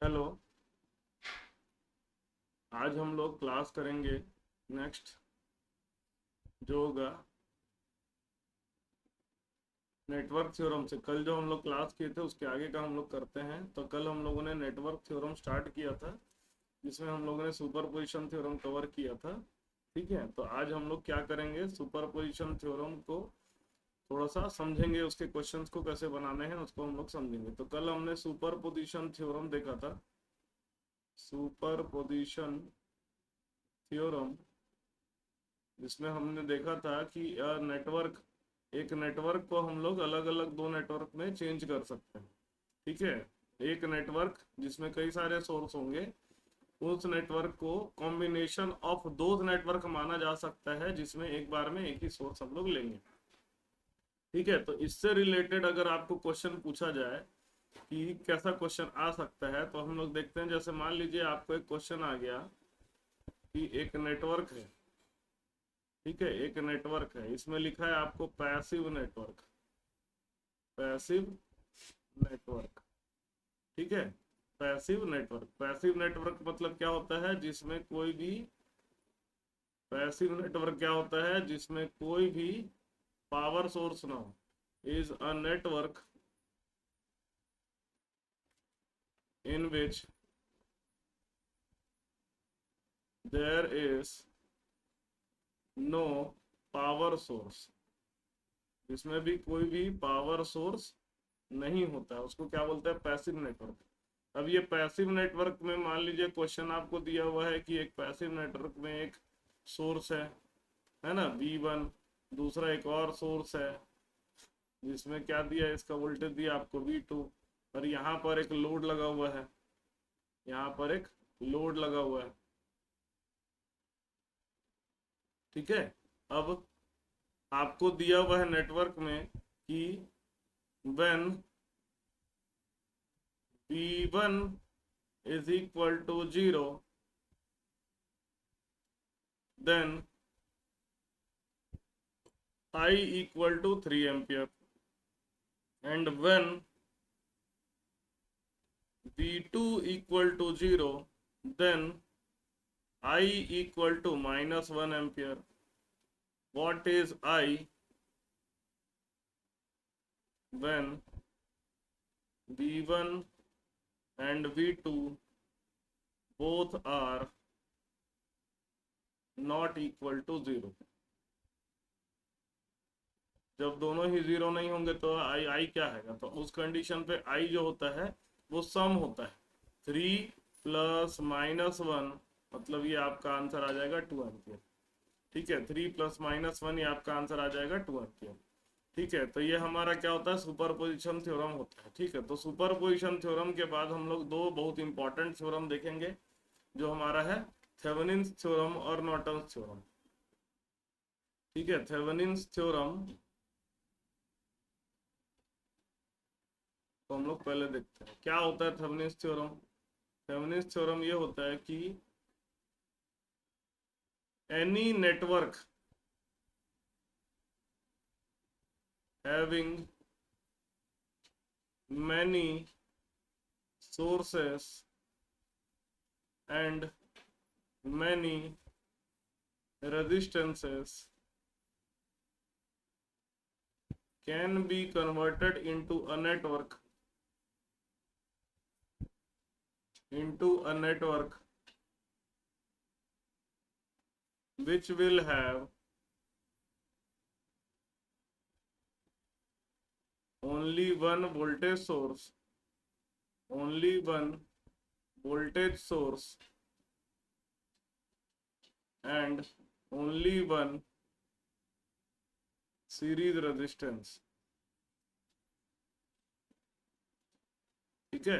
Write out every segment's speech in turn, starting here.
Hello. आज हम लोग क्लास करेंगे नेक्स्ट जो होगा नेटवर्क थ्योरम से। कल जो हम लोग क्लास किए थे उसके आगे का हम लोग करते हैं। तो कल हम लोगों ने नेटवर्क थ्योरम स्टार्ट किया था जिसमें हम लोगों ने सुपरपोजिशन थ्योरम कवर किया था। ठीक है, तो आज हम लोग क्या करेंगे, सुपरपोजिशन थ्योरम को थोड़ा सा समझेंगे, उसके क्वेश्चंस को कैसे बनाने हैं उसको हम लोग समझेंगे। तो कल हमने सुपरपोजिशन थ्योरम देखा था। सुपरपोजिशन थ्योरम जिसमें हमने देखा था कि नेटवर्क एक नेटवर्क को हम लोग अलग अलग दो नेटवर्क में चेंज कर सकते हैं। ठीक है, एक नेटवर्क जिसमें कई सारे सोर्स होंगे, उस नेटवर्क को कॉम्बिनेशन ऑफ दो नेटवर्क माना जा सकता है जिसमें एक बार में एक ही सोर्स हम लोग लेंगे। ठीक है, तो इससे रिलेटेड अगर आपको क्वेश्चन पूछा जाए कि कैसा क्वेश्चन आ सकता है, तो हम लोग देखते हैं। जैसे मान लीजिए आपको एक क्वेश्चन आ गया कि एक नेटवर्क है। ठीक है, एक नेटवर्क है, इसमें लिखा है आपको पैसिव नेटवर्क। पैसिव नेटवर्क, ठीक है। पैसिव नेटवर्क मतलब क्या होता है, जिसमें कोई भी पैसिव नेटवर्क क्या होता है जिसमें कोई भी पावर सोर्स ना हो। Is a network in which there is no power source. जिसमें भी कोई भी पावर सोर्स नहीं होता है उसको क्या बोलते हैं, पैसिव नेटवर्क। अब ये पैसिव नेटवर्क में मान लीजिए क्वेश्चन आपको दिया हुआ है कि एक पैसिव नेटवर्क में एक सोर्स है ना, V1। दूसरा एक और सोर्स है जिसमें क्या दिया है, इसका वोल्टेज दिया आपको V2। और यहाँ पर एक लोड लगा हुआ है, यहाँ पर एक लोड लगा हुआ है। ठीक है, अब आपको दिया हुआ है नेटवर्क में कि when V1 is equal to 0, then I equal to 3 ampere, and when V2 equal to 0, then I equal to -1 ampere. What is I when V1 and V2 both are not equal to 0? जब दोनों ही zero नहीं होंगे तो आई क्या है, तो उस condition पे आई जो होता है वो सम होता है। 3 प्लस -1 मतलब ये आपका आंसर आ जाएगा 2 एम्पियर। ठीक है, 3 प्लस -1 ये आपका आंसर आ जाएगा 2 एम्पियर। ठीक है, तो ये हमारा क्या होता है, सुपरपोजिशन थ्योरम होता है। ठीक है, तो सुपरपोजिशन थ्योरम के बाद हम लोग दो बहुत इंपॉर्टेंट थ्योरम देखेंगे जो हमारा है थेवेनिन्स थ्योरम और नॉर्टन्स थ्योरम। ठीक है, थेवेनिन्स थ्योरम तो हम लोग पहले देखते हैं क्या होता है थेवेनिन्स थ्योरम। थेवेनिन्स थ्योरम ये होता है कि any network having many sources and many resistances can be converted into a network which will have only one voltage source, only one voltage source and only one series resistance. ठीक है,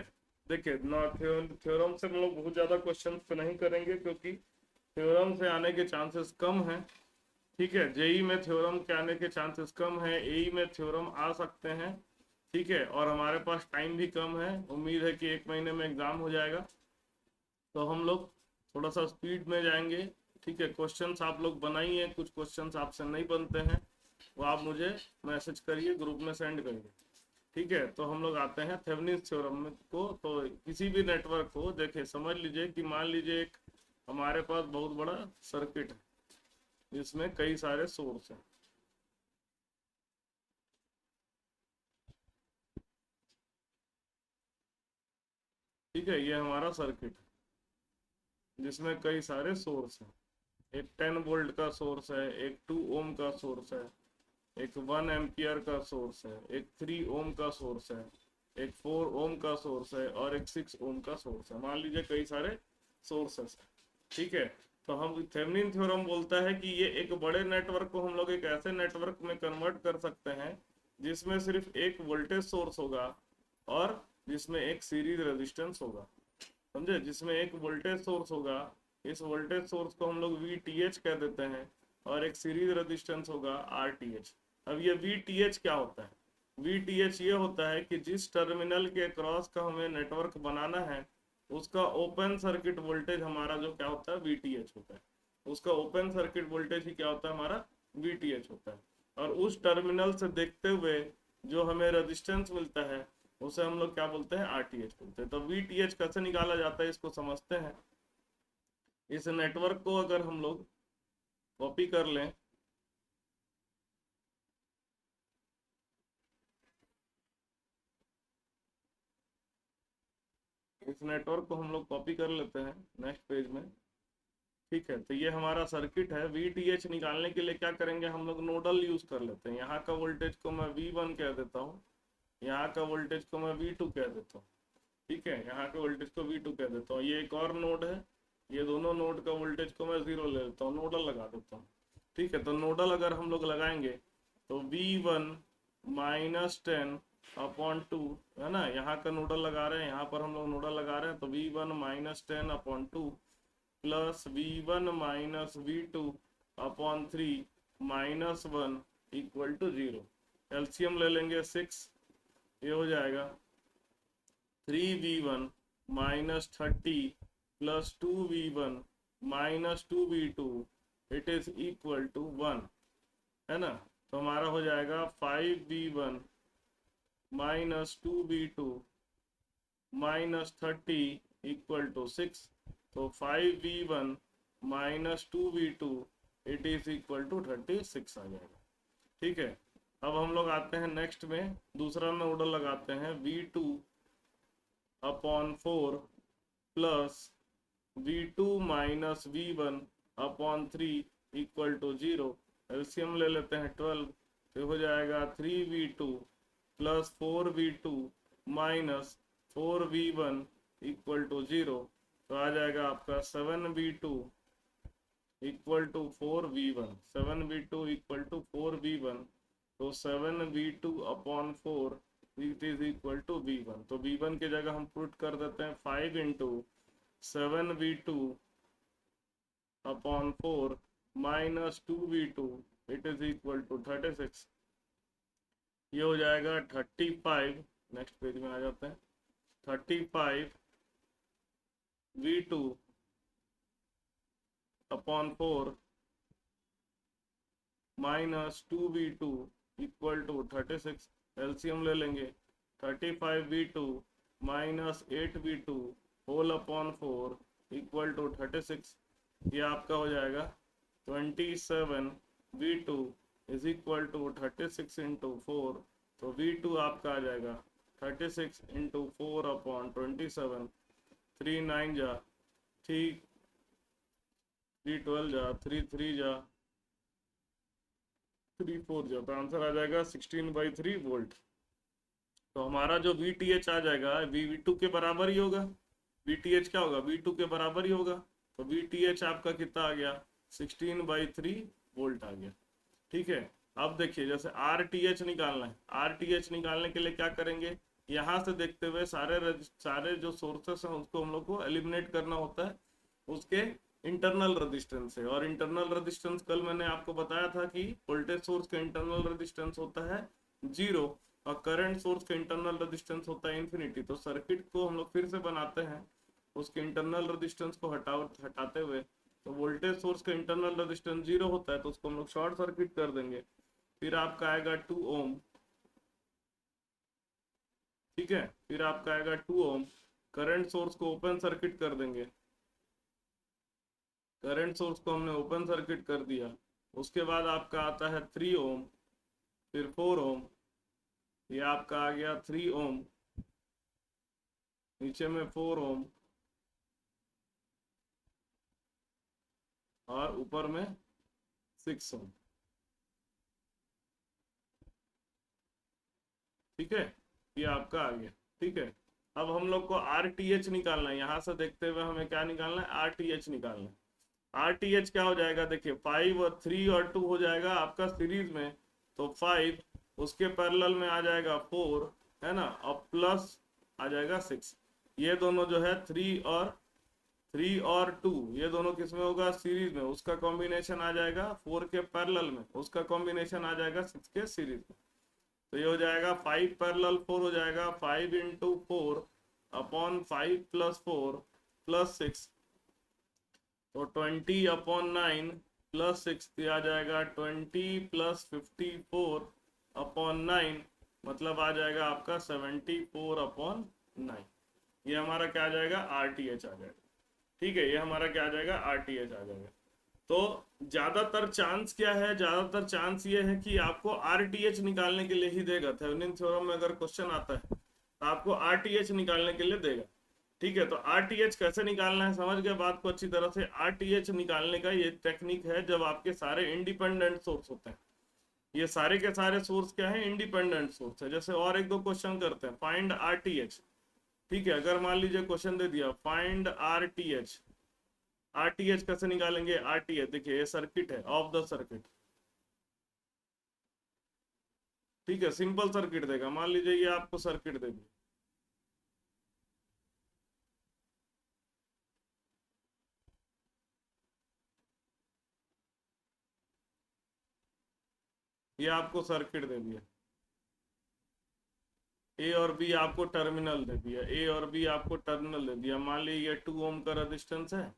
देखिए theorem से हम लोग बहुत ज्यादा question पे नहीं करेंगे क्योंकि थ्योरम से आने के चांसेस कम हैं। ठीक है, जेई में थ्योरम के आने के चांसेस कम है, एई में थ्योरम आ सकते हैं। ठीक है, और हमारे पास टाइम भी कम है, उम्मीद है कि 1 महीने में एग्जाम हो जाएगा, तो हम लोग थोड़ा सा स्पीड में जाएंगे। ठीक है, क्वेश्चंस आप लोग बनाइए, कुछ क्वेश्चंस आपसे नहीं बनते हैं वो आप मुझे मैसेज करिए, ग्रुप में सेंड करिए। ठीक है, तो हम लोग आते हैं थेवेनिन थ्योरम में को। तो किसी भी नेटवर्क को देखिए, समझ लीजिए कि मान लीजिए एक हमारे पास बहुत बड़ा सर्किट है जिसमें कई सारे सोर्स हैं। ठीक है, ये हमारा सर्किट है जिसमें कई सारे सोर्स हैं। एक 10 वोल्ट का सोर्स है, एक 2 ओम का सोर्स है, एक 1 एम्पियर का सोर्स है, एक 3 ओम का सोर्स है, एक 4 ओम का सोर्स है और एक 6 ओम का सोर्स है। मान लीजिए कई सारे सोर्सेस हैं। ठीक है, तो हम थेवेनिन थ्योरम बोलता है कि ये एक बड़े नेटवर्क को हम लोग एक ऐसे नेटवर्क में कन्वर्ट कर सकते हैं जिसमें सिर्फ एक वोल्टेज सोर्स होगा और जिसमें एक सीरीज रेजिस्टेंस होगा। समझे, जिसमें एक वोल्टेज सोर्स होगा, इस वोल्टेज सोर्स को हम लोग वी टी एच कह देते हैं, और एक सीरीज रेजिस्टेंस होगा आर टी एच। अब ये वी टी एच क्या होता है? वी टी एच ये होता है कि जिस टर्मिनल के क्रॉस का हमें नेटवर्क बनाना है उसका ओपन सर्किट वोल्टेज हमारा जो क्या होता है, वी टी एच होता है। उसका ओपन सर्किट वोल्टेज ही क्या होता है, हमारा वी टी एच होता है। और उस टर्मिनल से देखते हुए जो हमें रेजिस्टेंस मिलता है उसे हम लोग क्या बोलते हैं, आरटीएच बोलते हैं। तो वीटीएच कैसे निकाला जाता है इसको समझते हैं। इस नेटवर्क को अगर हम लोग कॉपी कर लें, इस नेटवर्क को हम लोग कॉपी कर लेते हैं नेक्स्ट पेज में। ठीक है, तो ये हमारा सर्किट है। वीटीएच निकालने के लिए क्या करेंगे, हम लोग नोडल यूज कर लेते हैं। यहाँ का वोल्टेज को मैं V1 कह देता हूँ, यहाँ का वोल्टेज को मैं V2 कह देता हूँ। ठीक है, यहाँ के वोल्टेज को V2 कह देता हूँ। ये एक और नोड है, ये दोनों नोड का वोल्टेज को मैं 0 ले लेता हूँ, नोडल लगा देता हूँ। ठीक है, तो नोडल अगर हम लोग लगाएंगे तो V1 -10/2, है ना। यहाँ का नोडल लगा रहे हैं, यहाँ पर हम लोग नोडल लगा रहे हैं, तो V1 -10/2 plus V1 -V2/3 -1 equal to 0। LCM ले लेंगे 6, ये हो जाएगा 3V1 -30 plus 2V1 -2V2 it is equal to 1, है ना। तो हमारा हो जाएगा 5V1 -2V2 -30 इक्वल टू 6। तो 5V1 -2V2 it is equal to 36 आ जाएगा। ठीक है, अब हम लोग आते हैं नेक्स्ट में, दूसरा नोडल लगाते हैं V2/4 plus V2 -V1/3 equal to 0। LCM ले लेते हैं 12, तो हो जाएगा 3V2 plus 4V2 minus 4V1 equal to 0। तो आ जाएगा आपका 7V2 equal to 4V1, 7V2 equal to 4V1। तो 7V2/4 it is equal to V1। तो V1 की जगह हम पुट कर देते हैं 5 into 7V2/4 minus 2V2 it is equal to 36। ये हो जाएगा 35। नेक्स्ट पेज में आ जाते हैं। 35V2/4 minus 2V2 equal to 36। LCM ले लेंगे, 35V2 minus 8V2 whole upon 4 equal to 36। ये आपका हो जाएगा 27V2 is equal to 36 into 4। तो V2 आपका आ जाएगा 36 इंटू 4/27। 3 9 जा 3, 3 12 जा 3 3 जा 3 4 जा, तो आंसर आ जाएगा 16/3 वोल्ट। तो हमारा जो VTH आ जाएगा V2 के बराबर ही होगा। VTH क्या होगा, V2 के बराबर ही होगा। तो VTH आपका कितना आ गया, 16/3 वोल्ट आ गया। ठीक है, अब देखिए जैसे RTH निकालना है, RTH निकालने के लिए क्या करेंगे, यहाँ से देखते हुए सारे जो सोर्सेस हैं उसको हम लोग को एलिमिनेट करना होता है उसके इंटरनल रेजिस्टेंस से। और इंटरनल रेजिस्टेंस कल मैंने आपको बताया था कि वोल्टेज सोर्स का इंटरनल रेजिस्टेंस होता है 0 और करंट सोर्स का इंटरनल रेजिस्टेंस होता है इन्फिनिटी। तो सर्किट को हम लोग फिर से बनाते हैं उसके इंटरनल रेजिस्टेंस को हटाते हुए। तो वोल्टेज सोर्स का इंटरनल रेजिस्टेंस 0 होता है तो उसको हम लोग शॉर्ट सर्किट कर देंगे। फिर आपका आएगा 2 ओम, ठीक है, फिर आपका आएगा 2 ओम, करंट सोर्स को ओपन सर्किट कर देंगे, करंट सोर्स को हमने ओपन सर्किट कर दिया। उसके बाद आपका आता है 3 ओम, फिर 4 ओम, ये आपका आ गया 3 ओम, नीचे में 4 ओम, और ऊपर में 6 ओम। ठीक है, ये आपका आ गया। ठीक है, अब हम लोग को RTH निकालना है, यहाँ से देखते हुए हमें क्या निकालना है, RTH निकालना है। RTH क्या हो जाएगा, देखिए 5 और 3 और 2 हो जाएगा आपका सीरीज में, तो 5, उसके पैरेलल में आ जाएगा 4, है ना, और प्लस आ जाएगा 6। ये दोनों जो है 3 और 2, ये दोनों किस में होगा, सीरीज में, उसका कॉम्बिनेशन आ जाएगा 4 के पैरेलल में, उसका कॉम्बिनेशन आ जाएगा 6 के सीरीज में। तो ये हो जाएगा 5 पैरेलल 4 हो जाएगा 5 इंटू 4 अपॉन 5 प्लस 4 प्लस 6, तो 20/9 प्लस 6 आ जाएगा 20 प्लस 54 अपॉन 9, मतलब आ जाएगा आपका 74/9। ये हमारा क्या आ जाएगा, RTH आ जाएगा। ठीक है, ये हमारा क्या आ जाएगा, RTH आ जाएगा। तो ज्यादातर चांस क्या है, ज्यादातर चांस ये है कि आपको RTH निकालने के लिए ही देगा। थेवेनिन थ्योरम में अगर क्वेश्चन आता है तो आपको RTH निकालने के लिए देगा। ठीक है, तो RTH कैसे निकालना है, समझ गए बात को अच्छी तरह से। RTH निकालने का ये टेक्निक है, जब आपके सारे इंडिपेंडेंट सोर्स होते हैं, ये सारे के सारे सोर्स क्या है, इंडिपेंडेंट सोर्स है। जैसे और एक दो क्वेश्चन करते हैं, फाइंड RTH। ठीक है, अगर मान लीजिए क्वेश्चन दे दिया फाइंड RTH, RTH कैसे निकालेंगे, RTH देखिए ये सर्किट है, ऑफ द सर्किट। ठीक है, सिंपल सर्किट देगा, मान लीजिए ये आपको सर्किट दे दिया, ये आपको सर्किट दे दिया, ए और बी आपको टर्मिनल दे दिया, ए और बी आपको टर्मिनल दे दिया। मान लीजिए ये 2 ओम का रेजिस्टेंस है,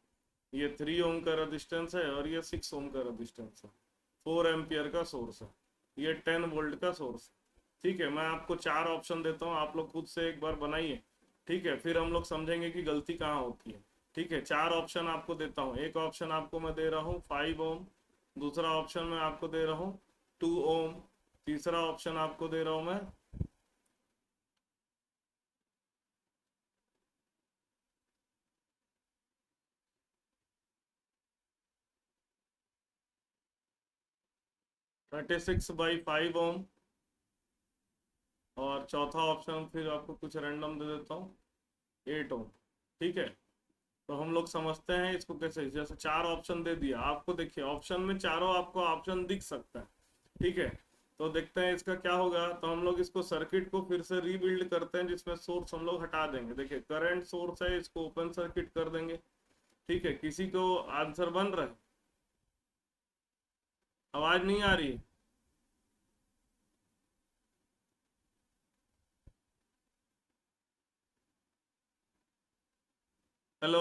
ये 3 ओम का रेजिस्टेंस है, और ये 6 ओम का रेजिस्टेंस है, 4 एम्पियर का सोर्स है, ये 10 वोल्ट का सोर्स है। ठीक है, मैं आपको 4 ऑप्शन देता हूँ, आप लोग खुद से एक बार बनाइए। ठीक है, फिर हम लोग समझेंगे कि गलती कहाँ होती है। ठीक है, 4 ऑप्शन आपको देता हूँ। एक ऑप्शन आपको मैं दे रहा हूँ 5 ओम, दूसरा ऑप्शन मैं आपको दे रहा हूँ 2 ओम, तीसरा ऑप्शन आपको दे रहा हूँ मैं 36/5 ओम, और चौथा ऑप्शन फिर आपको कुछ रैंडम दे देता हूँ 8 ओम। ठीक है, तो हम लोग समझते हैं इसको कैसे। जैसे 4 ऑप्शन दे दिया आपको, देखिए ऑप्शन में चारों आपको ऑप्शन दिख सकता है। ठीक है, तो देखते हैं इसका क्या होगा। तो हम लोग इसको सर्किट को फिर से रीबिल्ड करते हैं, जिसमें सोर्स हम लोग हटा देंगे। देखिए करंट सोर्स है, इसको ओपन सर्किट कर देंगे। ठीक है, किसी को आंसर बन रहा है, आवाज नहीं आ रही है। हेलो,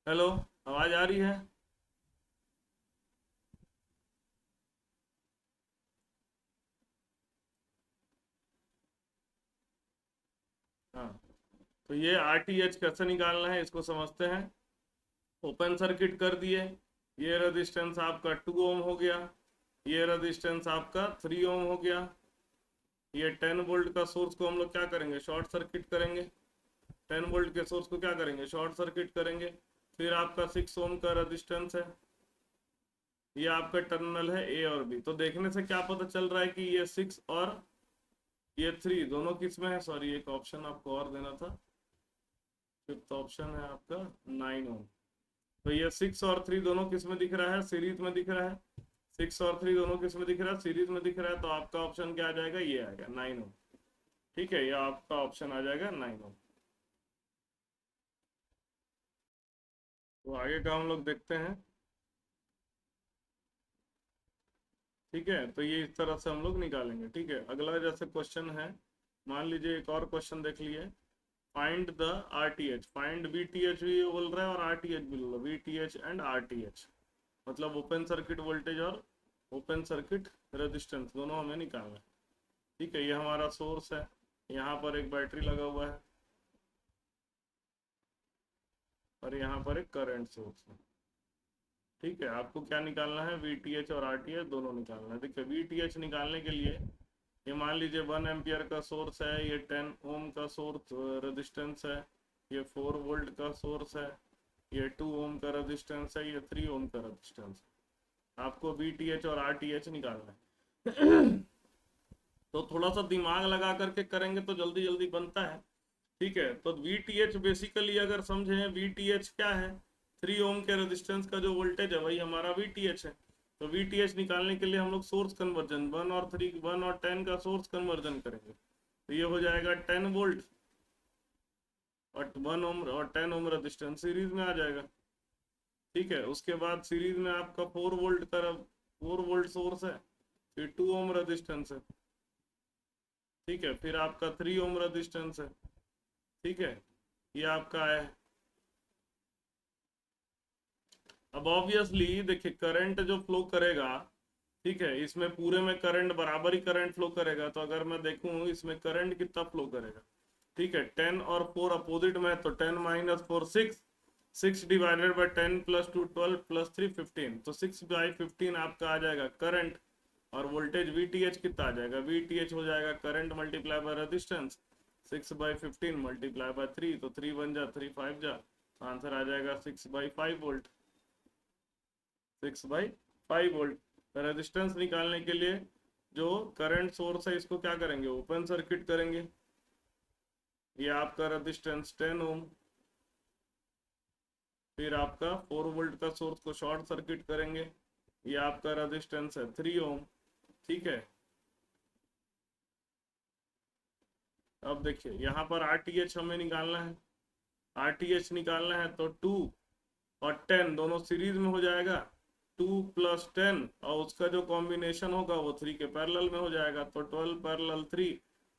हेलो, आवाज आ रही है। हाँ, तो ये RTH कैसे निकालना है इसको समझते हैं। ओपन सर्किट कर दिए, ये रेजिस्टेंस आपका 2 ओम हो गया, ये रेजिस्टेंस आपका 3 ओम हो गया, ये 10 वोल्ट का सोर्स को हम लोग क्या करेंगे, शॉर्ट सर्किट करेंगे। 10 वोल्ट के सोर्स को क्या करेंगे, शॉर्ट सर्किट करेंगे। फिर आपका 6 ओम का रेजिस्टेंस है, ये आपका टर्मिनल है ए और बी। तो देखने से क्या पता चल रहा है कि ये 6 और ये 3 दोनों किस में है, सॉरी एक ऑप्शन आपको और देना था, फिफ्थ ऑप्शन है आपका 9 ओम। तो ये 6 और 3 दोनों किस में दिख रहा है, सीरीज में दिख रहा है। 6 और 3 दोनों किस में दिख रहा है, सीरीज में दिख रहा है। तो आपका ऑप्शन क्या आ जाएगा, ये आएगा 9 ओम। ठीक है, ये आपका ऑप्शन आ जाएगा 9 ओम। तो आगे का हम लोग देखते हैं। ठीक है, तो ये इस तरह से हम लोग निकालेंगे। ठीक है, अगला जैसे क्वेश्चन है, मान लीजिए एक और क्वेश्चन देख लिए, find the RTH। Find VTH भी बोल रहा है और RTH भी बोल रहा है, VTH एंड RTH, मतलब ओपन सर्किट वोल्टेज और ओपन सर्किट रेजिस्टेंस दोनों हमें निकालना है। ठीक है, ये हमारा सोर्स है, यहाँ पर एक बैटरी लगा हुआ है और यहाँ पर एक करंट सोर्स है। ठीक है, आपको क्या निकालना है, VTH और RTH दोनों निकालना है। देखिए VTH निकालने के लिए ये मान लीजिए 1 एम्पियर का सोर्स है, ये 10 ओम का सोर्स रेजिस्टेंस है, ये 4 वोल्ट का सोर्स है, ये 2 ओम का रेजिस्टेंस है, ये 3 ओम का रेजिस्टेंस है। आपको VTH और RTH निकालना है। तो थोड़ा सा दिमाग लगा करके करेंगे तो जल्दी जल्दी बनता है। ठीक है, तो VTH बेसिकली अगर समझें, VTH क्या है, 3 ओम के रेजिस्टेंस का जो वोल्टेज है वही हमारा VTH है। तो VTH निकालने के लिए हम लोग सोर्स कन्वर्जन 1 और 3, 1 और 10 का सोर्स कन्वर्जन करेंगे। तो ये हो जाएगा 10 वोल्ट और 1 ओम और 10 ओम रेजिस्टेंस सीरीज में आ जाएगा। ठीक है, उसके बाद सीरीज में आपका 4 वोल्ट का 4 वोल्ट सोर्स है, फिर 2 ओम रेजिस्टेंस है। ठीक है, फिर आपका 3 ओम रेजिस्टेंस है। ठीक है, ये आपका है। अब ऑब्वियसली देखिए करंट जो फ्लो करेगा, ठीक है, इसमें पूरे में करंट बराबर ही करंट फ्लो करेगा। तो अगर मैं देखूं इसमें करंट कितना फ्लो करेगा, ठीक है, 10 और 4 अपोजिट में, तो 10 minus 4 6, 6 divided by 10 plus 2 12 plus 3 15, तो 6/15 आपका आ जाएगा करंट। और वोल्टेज VTH कितना आ जाएगा, VTH हो जाएगा current multiply by resistance, 6/15 multiply by 3, तो 3 1 जा 3 5 जा, आंसर आ जाएगा 6/5 वोल्ट। 6/5 वोल्ट। रेजिस्टेंस निकालने के लिए जो करंट सोर्स है इसको क्या करेंगे, ओपन सर्किट करेंगे। ये आपका रेजिस्टेंस 10 ओम, फिर आपका 4 वोल्ट का सोर्स को शॉर्ट सर्किट करेंगे, ये आपका रेजिस्टेंस है 3 ओम। ठीक है, अब देखिए यहाँ पर RTH हमें निकालना है। RTH निकालना है तो 2 और 10 दोनों सीरीज में हो जाएगा, 2 प्लस 10 और उसका जो कॉम्बिनेशन होगा वो 3 के पैरेलल में हो जाएगा, तो 12 पैरेलल 3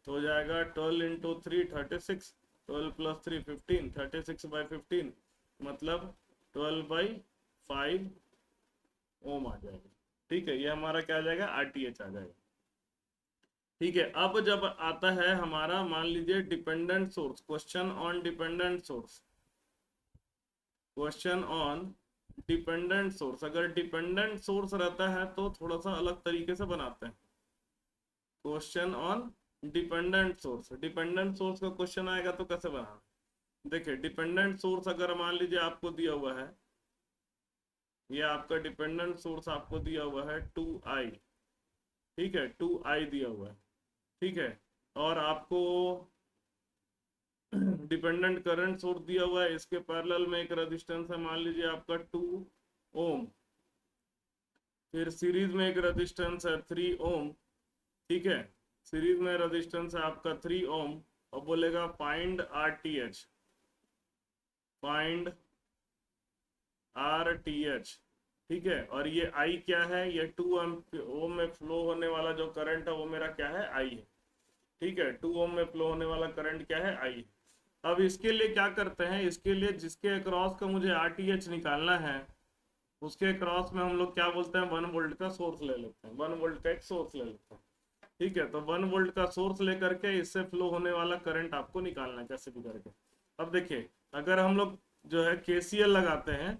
तो हो जाएगा 12 इंटू 3 36, 12 प्लस 3 15, 36/15 मतलब 12/5 ओम आ जाएगा। ठीक है, ये हमारा क्या आ जाएगा, RTH आ जाएगा। ठीक है, अब जब आता है हमारा मान लीजिए dependent source, question on dependent source, question on dependent source. अगर डिपेंडेंट सोर्स रहता है तो थोड़ा सा अलग तरीके से बनाते हैं। Question on dependent source, dependent source का क्वेश्चन आएगा तो कैसे बनाना, देखिए डिपेंडेंट सोर्स अगर मान लीजिए आपको दिया हुआ है, ये आपका डिपेंडेंट सोर्स आपको दिया हुआ है 2i। ठीक है, 2i दिया हुआ है। ठीक है, और आपको डिपेंडेंट करंट सोर्स दिया हुआ है, इसके पैरेलल में एक रेजिस्टेंस है मान लीजिए आपका 2 ओम, फिर सीरीज में एक रेजिस्टेंस है 3 ओम। ठीक है, सीरीज में रेजिस्टेंस है आपका 3 ओम, और बोलेगा फाइंड RTH, फाइंड RTH। ठीक है, और ये I क्या है, ये 2 ओम में फ्लो होने वाला जो करंट है वो मेरा क्या है, I है। ठीक है, 2 ओम में फ्लो होने वाला करंट क्या है, I। अब इसके लिए क्या करते हैं, इसके लिए जिसके अक्रॉस का मुझे RTH निकालना है उसके अक्रॉस में हम लोग क्या बोलते हैं, 1 वोल्ट का सोर्स ले लेते हैं, 1 वोल्ट का एक सोर्स ले लेते हैं। ठीक है, तो 1 वोल्ट का सोर्स लेकर के इससे फ्लो होने वाला करंट आपको निकालना है कैसे भी करके। अब देखिए अगर हम लोग जो है KCL लगाते हैं,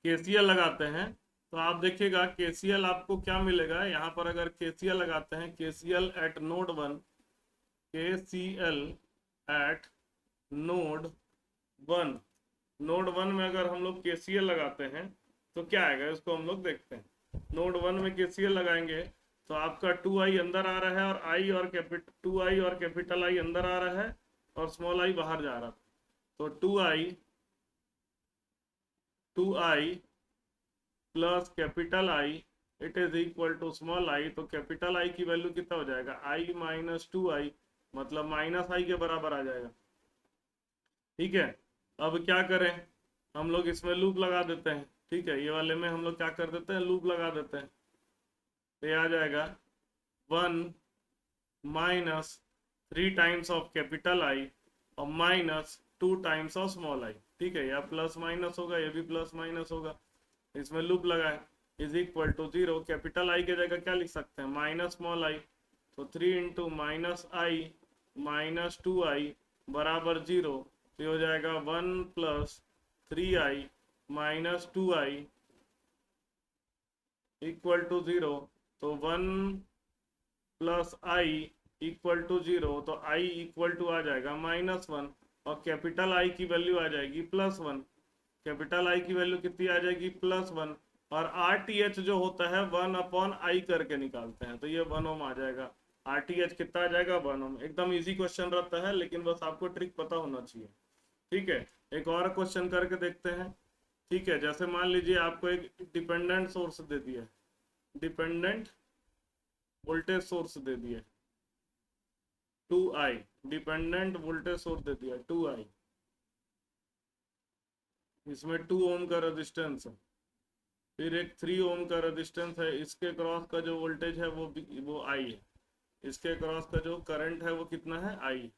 KCL लगाते हैं तो आप देखिएगा KCL आपको क्या मिलेगा, यहाँ पर अगर KCL लगाते हैं, KCL eight node 1, KCL eight node 1, node 1 में अगर हम लोग KCL लगाते हैं तो क्या आएगा, इसको हम लोग देखते हैं। नोड 1 में KCL लगाएंगे तो आपका 2i अंदर आ रहा है और i और 2i और कैपिटल I अंदर आ रहा है और स्मॉल i बाहर जा रहा है, तो 2i plus capital I it is equal to small i, तो कैपिटल I की वैल्यू कितना हो जाएगा, i माइनस 2i, मतलब माइनस i के बराबर आ जाएगा। ठीक है, अब क्या करें, हम लोग इसमें लूप लगा देते हैं। ठीक है, ये वाले में हम लोग क्या कर देते हैं, लूप लगा देते हैं, तो ये आ जाएगा 1 minus 3 times of capital I और minus 2 times of small i। ठीक है, या प्लस माइनस होगा, ये भी प्लस माइनस होगा, इसमें लूप लगाए is equal to 0, capital I की जगह क्या लिख सकते हैं, माइनस स्मॉल आई, तो 3 इंटू माइनस आई माइनस 2i बराबर 0, तो ये हो जाएगा 1 plus 3i minus 2i equal to 0, तो 1 प्लस आई इक्वल टू 0, तो आई इक्वल टू आ जाएगा -1, और कैपिटल आई की वैल्यू आ जाएगी +1, कैपिटल आई की वैल्यू कितनी आ जाएगी +1, और आर टी एच जो होता है 1/i करके निकालते हैं, तो ये 1 ओम आ जाएगा, आर टी एच कितना आ जाएगा 1 ओम। एकदम इजी क्वेश्चन रहता है, लेकिन बस आपको ट्रिक पता होना चाहिए। ठीक है, एक और क्वेश्चन करके देखते हैं। ठीक है, जैसे मान लीजिए आपको एक डिपेंडेंट सोर्स दे दिया, डिपेंडेंट वोल्टेज सोर्स दे दिया 2i, डिपेंडेंट वोल्टेज सोर्स दे दिया 2i, इसमें 2 ओम का रेजिस्टेंस है, फिर एक 3 ओम का रेजिस्टेंस है, इसके क्रॉस का जो वोल्टेज है वो i है, इसके क्रॉस का जो करंट है वो कितना है i।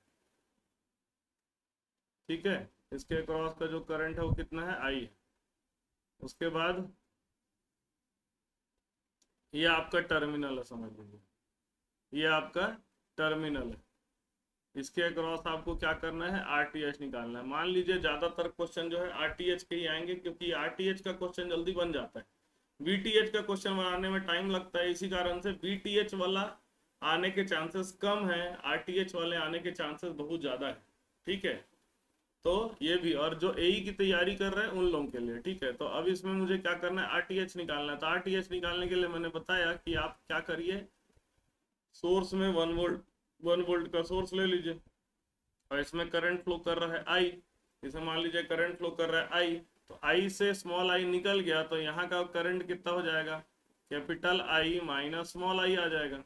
ठीक है, इसके क्रॉस का जो करंट है वो कितना है i है। उसके बाद ये आपका टर्मिनल है, समझ लीजिए ये आपका टर्मिनल है, इसके अक्रॉस आपको क्या करना है, आरटीएच निकालना है। मान लीजिए ज्यादातर क्वेश्चन जो है आरटीएच के ही आएंगे, क्योंकि आरटीएच का क्वेश्चन जल्दी बन जाता है, वीटीएच का क्वेश्चन बनाने में टाइम लगता है, इसी कारण से वीटीएच वाला आने के चांसेस कम है, आरटीएच वाले आने के चांसेस बहुत ज्यादा है। ठीक है, तो ये भी, और जो एई की तैयारी कर रहे हैं उन लोगों के लिए। ठीक है, तो अब इसमें मुझे क्या करना है, आरटीएच निकालना है। तो आरटीएच निकालने के लिए मैंने बताया कि आप क्या करिए, सोर्स में 1 वोल्ट का सोर्स ले लीजिए, और इसमें करंट फ्लो कर रहा है आई, इसे मान लीजिए करंट फ्लो कर रहा है आई, तो आई से स्मॉल आई निकल गया, तो यहाँ का करंट कितना हो जाएगा, capital I minus small I आ जाएगा।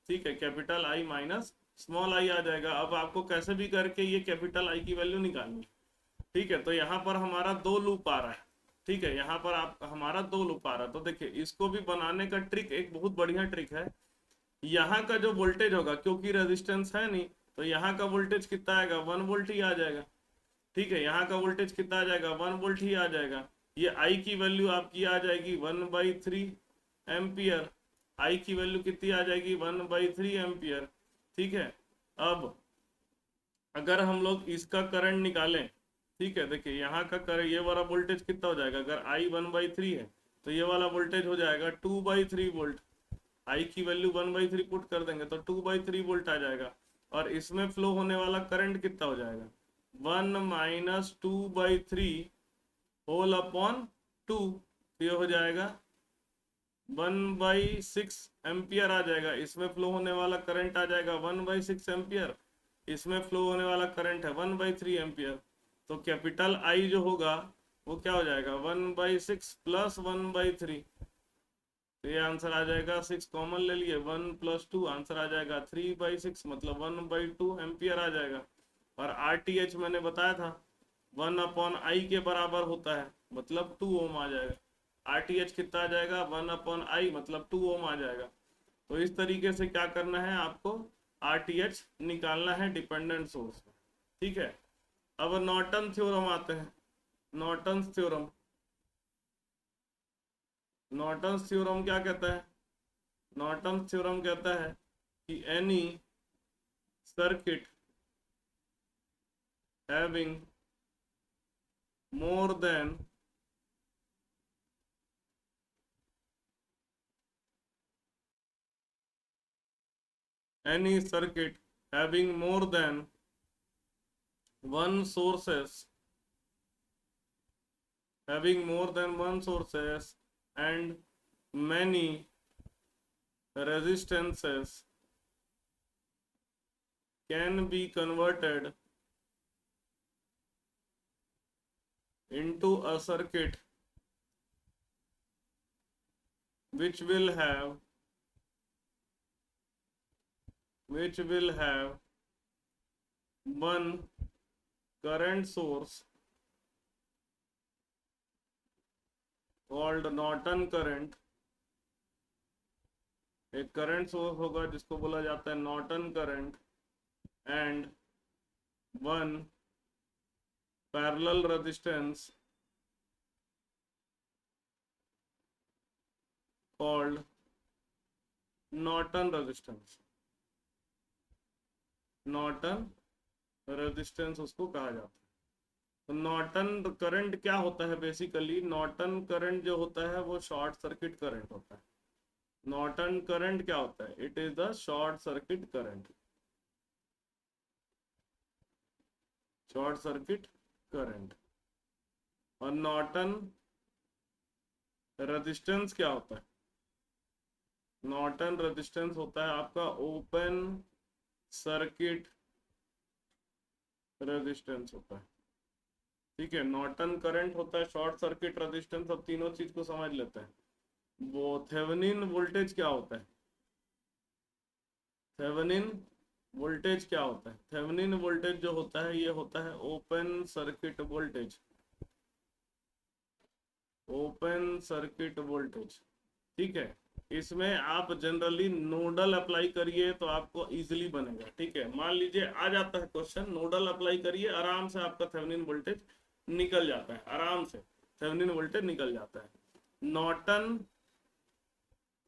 ठीक है, capital I minus small I आ जाएगा। अब आपको कैसे भी करके ये कैपिटल आई की वैल्यू निकालनी। ठीक है, तो यहाँ पर हमारा 2 लूप आ रहा है। ठीक है, यहाँ पर आप हमारा 2 लूप आ रहा है, तो देखिए इसको भी बनाने का ट्रिक एक बहुत बढ़िया ट्रिक है। यहाँ का जो वोल्टेज होगा, क्योंकि रेजिस्टेंस है नहीं, तो यहाँ का वोल्टेज कितना आएगा, 1 वोल्ट ही आ जाएगा। ठीक है, यहाँ का वोल्टेज कितना आ जाएगा, 1 वोल्ट ही आ जाएगा। ये आई की वैल्यू आपकी आ जाएगी 1/3 एम्पियर, आई की वैल्यू कितनी आ जाएगी 1/3 एम्पियर। ठीक है, अब अगर हम लोग इसका करंट निकालें, ठीक है, देखिए यहाँ का करंट, ये वाला वोल्टेज कितना हो जाएगा, अगर आई 1/3 है तो ये वाला वोल्टेज हो जाएगा 2/3 वोल्ट। आई की वैल्यू 1/3 पुट कर देंगे तो 2/3 वोल्ट आ जाएगा, और इसमें फ्लो होने वाला करंट कितना हो जाएगा, 1 माइनस 2/3 होल अपॉन 2, ये हो जाएगा 1/6 एम्पियर आ जाएगा। इसमें फ्लो होने वाला करंट आ जाएगा 1/6 एम्पियर, इसमें फ्लो होने वाला करंट है 1/3 एम्पियर। तो कैपिटल आई जो होगा वो क्या हो जाएगा, 1/6 प्लस 1/3, तो ये आंसर आ जाएगा, 6 कॉमन ले लिए, 1 + 2 आंसर आ जाएगा 3/6, मतलब 1/2 एम्पियर आ जाएगा। और आरटीएच मैंने बताया था 1/i के बराबर होता है, मतलब 2 ओम आ जाएगा। आरटीएच कितना आ जाएगा, 1/i मतलब 2 ओम आ जाएगा। तो इस तरीके से क्या करना है आपको, आरटीएच निकालना है डिपेंडेंट सोर्स में। ठीक है, अब नॉर्टन थ्योरम आते हैं। नॉर्टन थ्योरम, नॉर्टन थ्योरम क्या कहता है, नॉर्टन थ्योरम कहता है कि any circuit having more than any circuit having more than one sources, having more than one sources and many resistances can be converted into a circuit which will have one current source called Norton current। एक current source होगा जिसको बोला जाता है Norton current, and one parallel resistance called Norton resistance. Norton resistance उसको कहा जाता है। तो नॉर्टन करंट क्या होता है? बेसिकली नॉर्टन करंट जो होता है वो शॉर्ट सर्किट करंट होता है। नॉर्टन करंट क्या होता है? It is the short circuit current. Short circuit current. और नॉर्टन रेजिस्टेंस क्या होता है? नॉर्टन रेजिस्टेंस होता है आपका ओपन सर्किट रेजिस्टेंस होता है। ठीक है, नॉर्टन करंट होता है, शॉर्ट सर्किट रेजिस्टेंस। अब तीनों चीज को समझ लेते हैं। वो थेवेनिन वोल्टेज क्या होता है? थेवेनिन वोल्टेज क्या होता है? थेवेनिन वोल्टेज जो होता है ये होता है open circuit voltage. Open circuit voltage. ठीक है, इसमें आप जनरली नोडल अप्लाई करिए तो आपको इजीली बनेगा। ठीक है, मान लीजिए आ जाता है क्वेश्चन, नोडल अप्लाई करिए, आराम से आपका थेवेनिन वोल्टेज निकल जाता है। आराम से थेवेनिन वोल्टेज निकल जाता है। नॉर्टन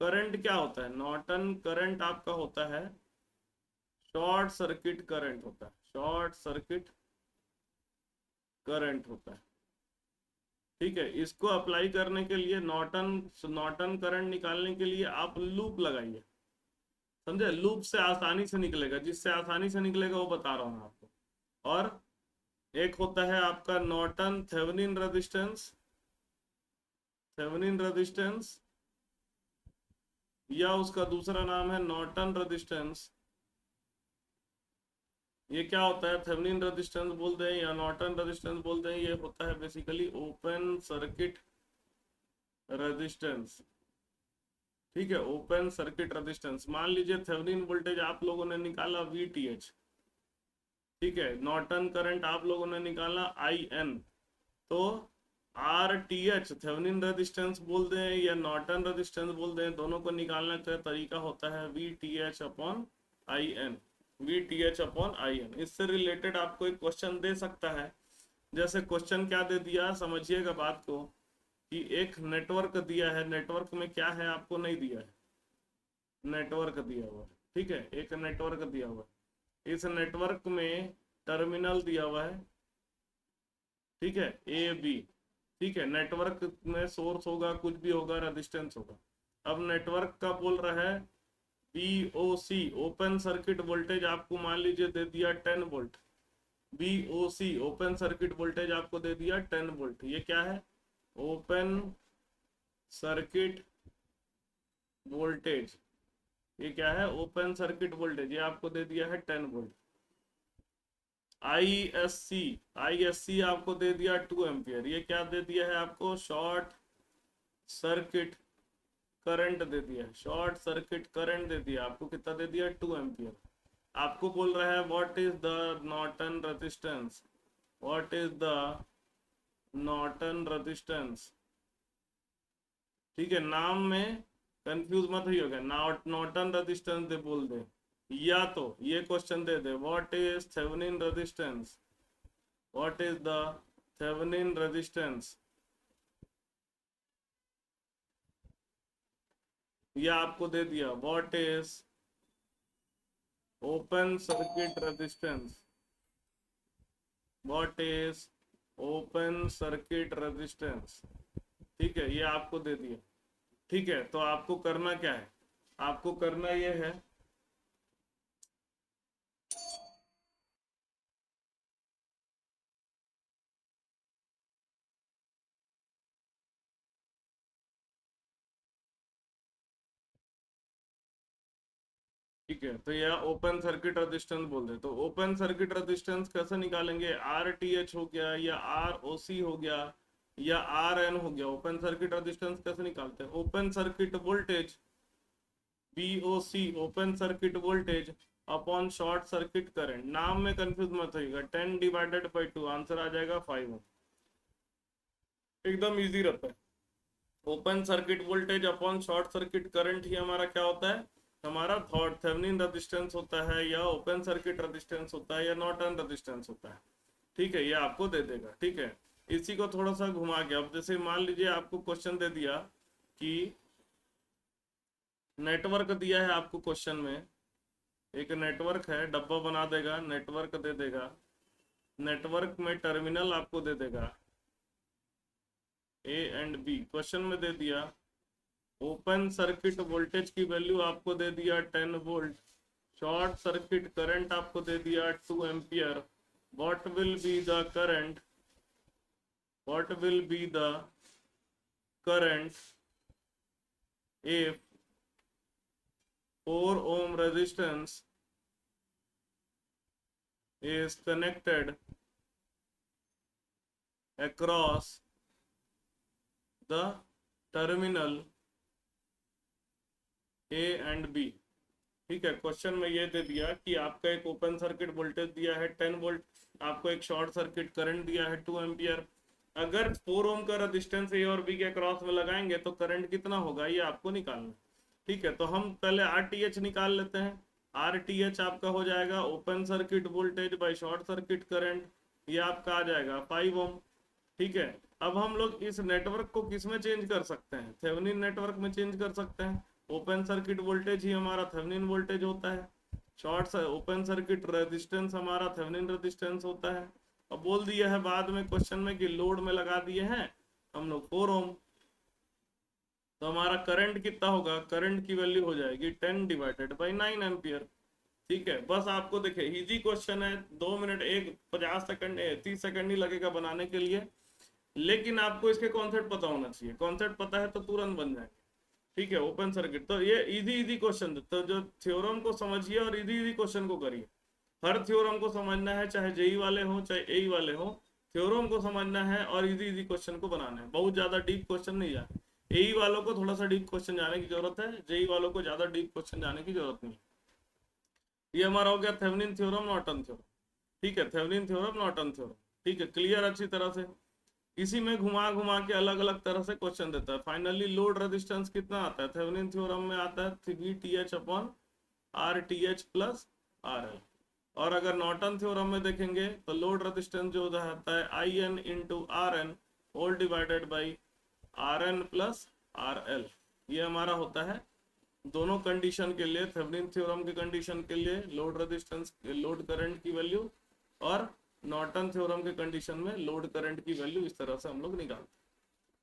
करंट क्या होता है? नॉर्टन करंट आपका होता है शॉर्ट सर्किट करंट होता है। शॉर्ट सर्किट करंट होता है। ठीक है, इसको अप्लाई करने के लिए नॉर्टन नॉर्टन करंट निकालने के लिए आप लूप लगाइए। समझे? लूप से आसानी से निकलेगा, जिससे आसानी से निकलेगा वो बता रहा हूँ आपको। और एक होता है आपका Norton Thevenin resistance. Thevenin resistance या उसका दूसरा नाम है नॉर्टन रेजिस्टेंस। ये क्या होता है? थेवेनिन रेजिस्टेंस बोल दें या नॉर्टन रेजिस्टेंस बोल दें, ये होता है बेसिकली ओपन सर्किट रेजिस्टेंस। ठीक है, ओपन सर्किट रेजिस्टेंस। मान लीजिए थेवेनिन वोल्टेज आप लोगों ने निकाला VTH। ठीक है, नॉर्टन करंट आप लोगों ने निकाला IN। तो RTH थेवेनिन रेजिस्टेंस बोल दें या नॉर्टन रेजिस्टेंस बोल दें, दोनों को निकालने का तरीका होता है VTH upon IN। VTH upon IN। इससे रिलेटेड आपको एक क्वेश्चन दे सकता है। जैसे क्वेश्चन क्या दे दिया, समझिएगा बात को, कि एक नेटवर्क दिया है, नेटवर्क में क्या है आपको नहीं दिया है, नेटवर्क दिया हुआ है। ठीक है, एक नेटवर्क दिया हुआ है, इस नेटवर्क में टर्मिनल दिया हुआ है। ठीक है, AB। ठीक है, नेटवर्क में सोर्स होगा, कुछ भी होगा, रेजिस्टेंस होगा। अब नेटवर्क का बोल रहा है VOC ओपन सर्किट वोल्टेज आपको मान लीजिए दे दिया 10 volt. VOC open circuit voltage आपको दे दिया 10 वोल्ट। ये क्या है? Open circuit voltage. ये क्या है? Open circuit voltage. ये आपको दे दिया है 10 वोल्ट। ISC आपको दे दिया 2 एम्पियर। ये क्या दे दिया है आपको? शॉर्ट सर्किट करंट दे दिया है। शॉर्ट सर्किट करंट दे दिया आपको, कितना दे दिया? 2 एम्पियर। आपको बोल रहा है what is the Norton resistance. What is the Norton resistance. ठीक है, नाम में कंफ्यूज मत होइएगा। नॉर्टन रेजिस्टेंस दे बोल दे, या तो ये question they they what is Thevenin resistance. What is the Thevenin resistance. या आपको दे दिया what is open circuit resistance. What is open circuit resistance. ठीक है, ये आपको दे दिया। ठीक है, तो आपको करना क्या है? आपको करना ये है, ठीक है, तो यह ओपन सर्किट रेजिस्टेंस बोल दे। तो ओपन सर्किट रेजिस्टेंस कैसे निकालेंगे? RTH हो गया या ROC हो गया या RN हो गया। ओपन सर्किट रेजिस्टेंस कैसे निकालते हैं? Open circuit voltage VOC open circuit voltage upon short circuit current. नाम में कंफ्यूज मत होइएगा। 10 डिवाइडेड बाई 2 आंसर आ जाएगा 5। एकदम इजी रहता है। Open circuit voltage upon short circuit current ही हमारा क्या होता है? हमारा थेवेनिन रेजिस्टेंस होता है, या ओपन सर्किट रेजिस्टेंस होता है, या नॉर्टन रेजिस्टेंस होता है। ठीक है, ये आपको दे देगा। ठीक है, इसी को थोड़ा सा घुमा के, अब जैसे मान लीजिए आपको क्वेश्चन दे दिया कि नेटवर्क दिया है आपको क्वेश्चन में, एक नेटवर्क है, डब्बा बना देगा, नेटवर्क दे देगा, नेटवर्क में टर्मिनल आपको दे देगा ए एंड बी, क्वेश्चन में दे दिया। ओपन सर्किट वोल्टेज की वैल्यू आपको दे दिया 10 वोल्ट, शॉर्ट सर्किट करंट आपको दे दिया 2 ampere. What will be the current, what will be the current if 4 ohm resistance is connected across the terminal A and B। ठीक है, question में ये दे दिया कि आपका एक ओपन सर्किट वोल्टेज दिया है 10 वोल्ट, आपको एक शॉर्ट सर्किट करंट दिया है 2 एम्पियर। अगर 4 ओम का रेजिस्टेंस ए और बी के क्रॉस में लगाएंगे तो करंट कितना होगा ये आपको निकालना। ठीक है, तो हम पहले आरटीएच निकाल लेते हैं। आरटीएच आपका हो जाएगा open circuit voltage bye short circuit current, ये आपका आ जाएगा 5 ओम। ठीक है, अब हम लोग इस नेटवर्क को किस में चेंज कर सकते हैं, थेवेनिन नेटवर्क में चेंज कर सकते हैं। ओपन सर्किट वोल्टेज ही हमारा थेवेनिन वोल्टेज होता है, शॉर्ट ओपन सर्किट रेजिस्टेंस हमारा थेवेनिन रेजिस्टेंस होता है। अब बोल दिया है बाद में क्वेश्चन में कि लोड में लगा दिए हैं हम लोग 4 ओम, तो हमारा करंट कितना होगा, करंट की वैल्यू हो जाएगी 10 डिवाइडेड बाई 9 एम्पियर। ठीक है, बस आपको देखे इजी क्वेश्चन है, 2 मिनट 50 सेकंड 30 सेकंड ही लगेगा बनाने के लिए, लेकिन आपको इसके कॉन्सेप्ट पता होना चाहिए। कॉन्सेप्ट पता है तो तुरंत बन जाएंगे। ठीक है, ओपन सर्किट तो ये इजी क्वेश्चन, तो जो थ्योरम को समझिए और इजी क्वेश्चन को करिए। हर थ्योरम को समझना है, चाहे जेई वाले हो चाहे एई वाले हो, थ्योरम को समझना है और इजी क्वेश्चन को बनाना है, बहुत ज्यादा डीप क्वेश्चन नहीं जाना। एई वालों को थोड़ा सा डीप क्वेश्चन जाने की जरूरत है, जेई वालों को ज्यादा डीप क्वेश्चन जाने की जरूरत नहीं। ये हमारा हो गया थेवेनिन थ्योरम नॉर्टन थ्योरम। ठीक है, थेवेनिन थ्योरम नॉर्टन थ्योरम। ठीक है, क्लियर अच्छी तरह से। इसी में घुमा घुमा के अलग अलग तरह से क्वेश्चन देता है। फाइनली लोड रेजिस्टेंस कितना आता है, थेवेनिन थ्योरम में आता है 3th upon RTh plus RL। और अगर नॉर्टन थ्योरम में देखेंगे तो लोड रेजिस्टेंस जो होता है IN into RN whole divided by RN plus RL। ये हमारा होता है दोनों कंडीशन के लिए, थेवेनिन थ्योरम की कंडीशन के लिए लोड रेजिस्टेंस लोड करंट की वैल्यू, और नॉर्टन थ्योरम के कंडीशन में लोड करंट की वैल्यू। इस तरह से हम लोग निकालते हैं।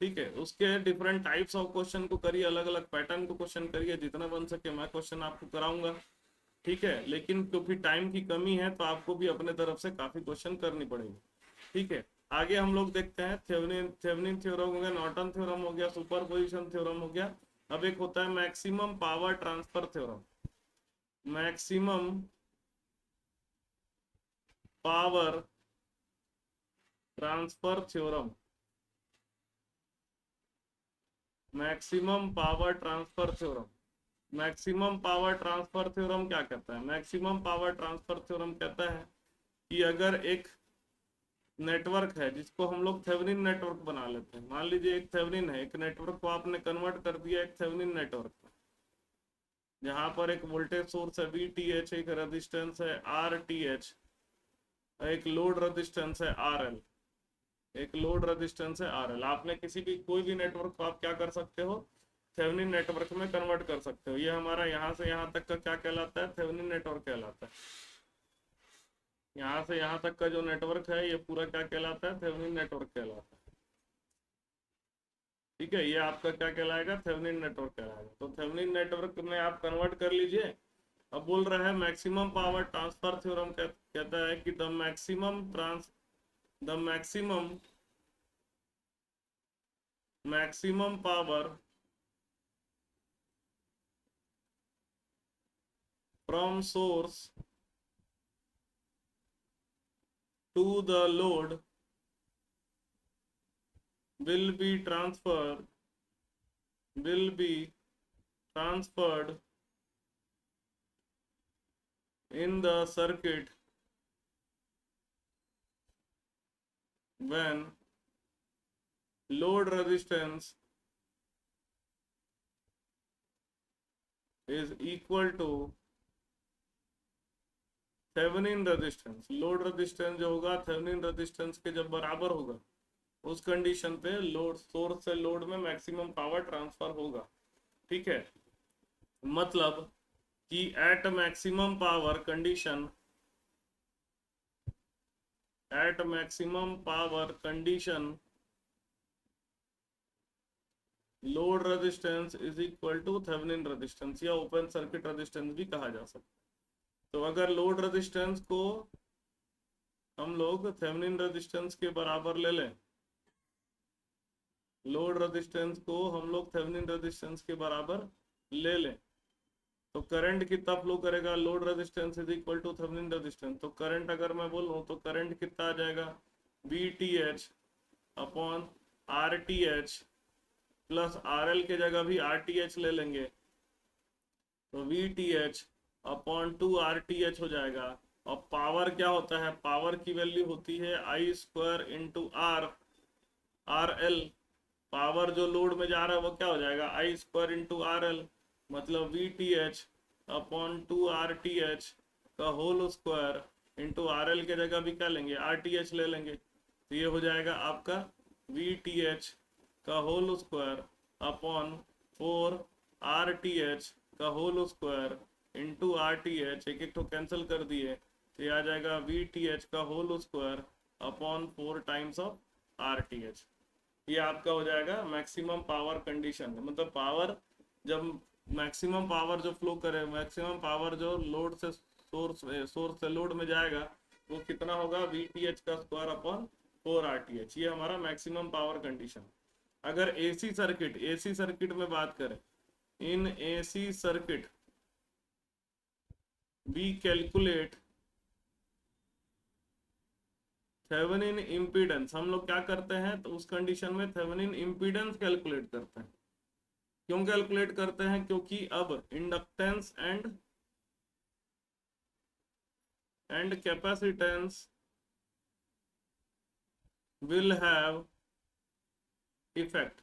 ठीक है, उसके डिफरेंट टाइप्स ऑफ क्वेश्चन को करिए, अलग अलग पैटर्न को क्वेश्चन करिए, जितना बन सके मैं क्वेश्चन आपको कराऊंगा। ठीक है, लेकिन क्योंकि टाइम की कमी है तो आपको भी अपने तरफ से काफी क्वेश्चन करनी पड़ेगी। ठीक है, आगे हम लोग देखते हैं थेवेनिन थ्योरम हो गया, नॉर्टन थ्योरम हो गया, सुपरपोजिशन थ्योरम हो गया। अब एक होता है maximum power transfer theorem. Maximum power transfer theorem, maximum power transfer theorem. Maximum power transfer theorem क्या कहता है, मैक्सिमम पावर ट्रांसफर थ्योरम कहता है कि अगर एक नेटवर्क है जिसको हम लोग थेवेनिन नेटवर्क बना लेते हैं, मान लीजिए एक थेवेनिन है, एक नेटवर्क को आपने कन्वर्ट कर दिया एक थेवेनिन नेटवर्क में, जहां पर एक वोल्टेज सोर्स है VTh, एक रेजिस्टेंस है RTh, एक लोड रेजिस्टेंस है RL, एक लोड रेजिस्टेंस है RL। आपने किसी भी कोई भी नेटवर्क को आप क्या कर सकते हो, थेवेनिन नेटवर्क में कन्वर्ट कर सकते हो। ये हमारा यहाँ से यहाँ तक का क्या कहलाता है, थेवेनिन नेटवर्क कहलाता है। यहाँ से यहाँ तक का जो नेटवर्क है ये पूरा क्या कहलाता है, थेवेनिन नेटवर्क कहलाता है। ठीक है, ये आपका क्या कहलाएगा, थेवेनिन नेटवर्क कहलाएगा। तो थेवेनिन नेटवर्क में आप कन्वर्ट कर लीजिए। अब बोल रहा है मैक्सिमम पावर ट्रांसफर थ्योरम कहता है कि the maximum power from source to the load will be transferred in the circuit when load resistance is equal to Thevenin resistance. Load resistance जो होगा थेवेनिन रेजिस्टेंस के जब बराबर होगा, उस कंडीशन पे लोड सोर्स से लोड में मैक्सिमम पावर ट्रांसफर होगा। ठीक है, मतलब कि at maximum power condition, at maximum power condition load resistance is equal to Thevenin resistance, या ओपन सर्किट रेजिस्टेंस भी कहा जा सकता है। तो अगर लोड रेजिस्टेंस को हम लोग थेवेनिन रेजिस्टेंस के बराबर ले लें, लोड रेजिस्टेंस को हम लोग थेवेनिन रेजिस्टेंस के बराबर ले लें, तो करंट कितना फ्लो करेगा, load resistance is equal to Thevenin resistance. तो करंट अगर मैं बोलूं तो करंट कितना आ जाएगा, V T H upon R T H plus R L के जगह भी आर टी एच ले लेंगे, तो V T H upon two R T H हो जाएगा। और पावर क्या होता है, पावर की वैल्यू होती है I square into R, R L. Power जो लोड में जा रहा है वो क्या हो जाएगा, I square into R L, मतलब V T H upon two R T H का whole square into R L के जगह भी क्या लेंगे, आर टी एच ले लेंगे। तो ये हो जाएगा आपका वी टी एच का whole square upon four R T H का whole square into R T H, एक एक तो कैंसिल कर दिए, तो ये आ जाएगा वी टी एच का whole square upon four times of R T H. ये आपका हो जाएगा मैक्सिमम पावर कंडीशन, मतलब पावर जब मैक्सिमम पावर जो फ्लो करे, मैक्सिमम पावर जो लोड से सोर्स से लोड में जाएगा वो कितना होगा, वी टी एच का square upon four R T H. ये हमारा मैक्सिमम पावर कंडीशन। अगर एसी सर्किट, एसी सर्किट में बात करें, in AC circuit we calculate Thevenin impedance, हम लोग क्या करते हैं तो उस कंडीशन में थेवेनिन इम्पीडेंस कैलकुलेट करते हैं। क्यों कैलकुलेट करते हैं, क्योंकि अब inductance and capacitance will have effect,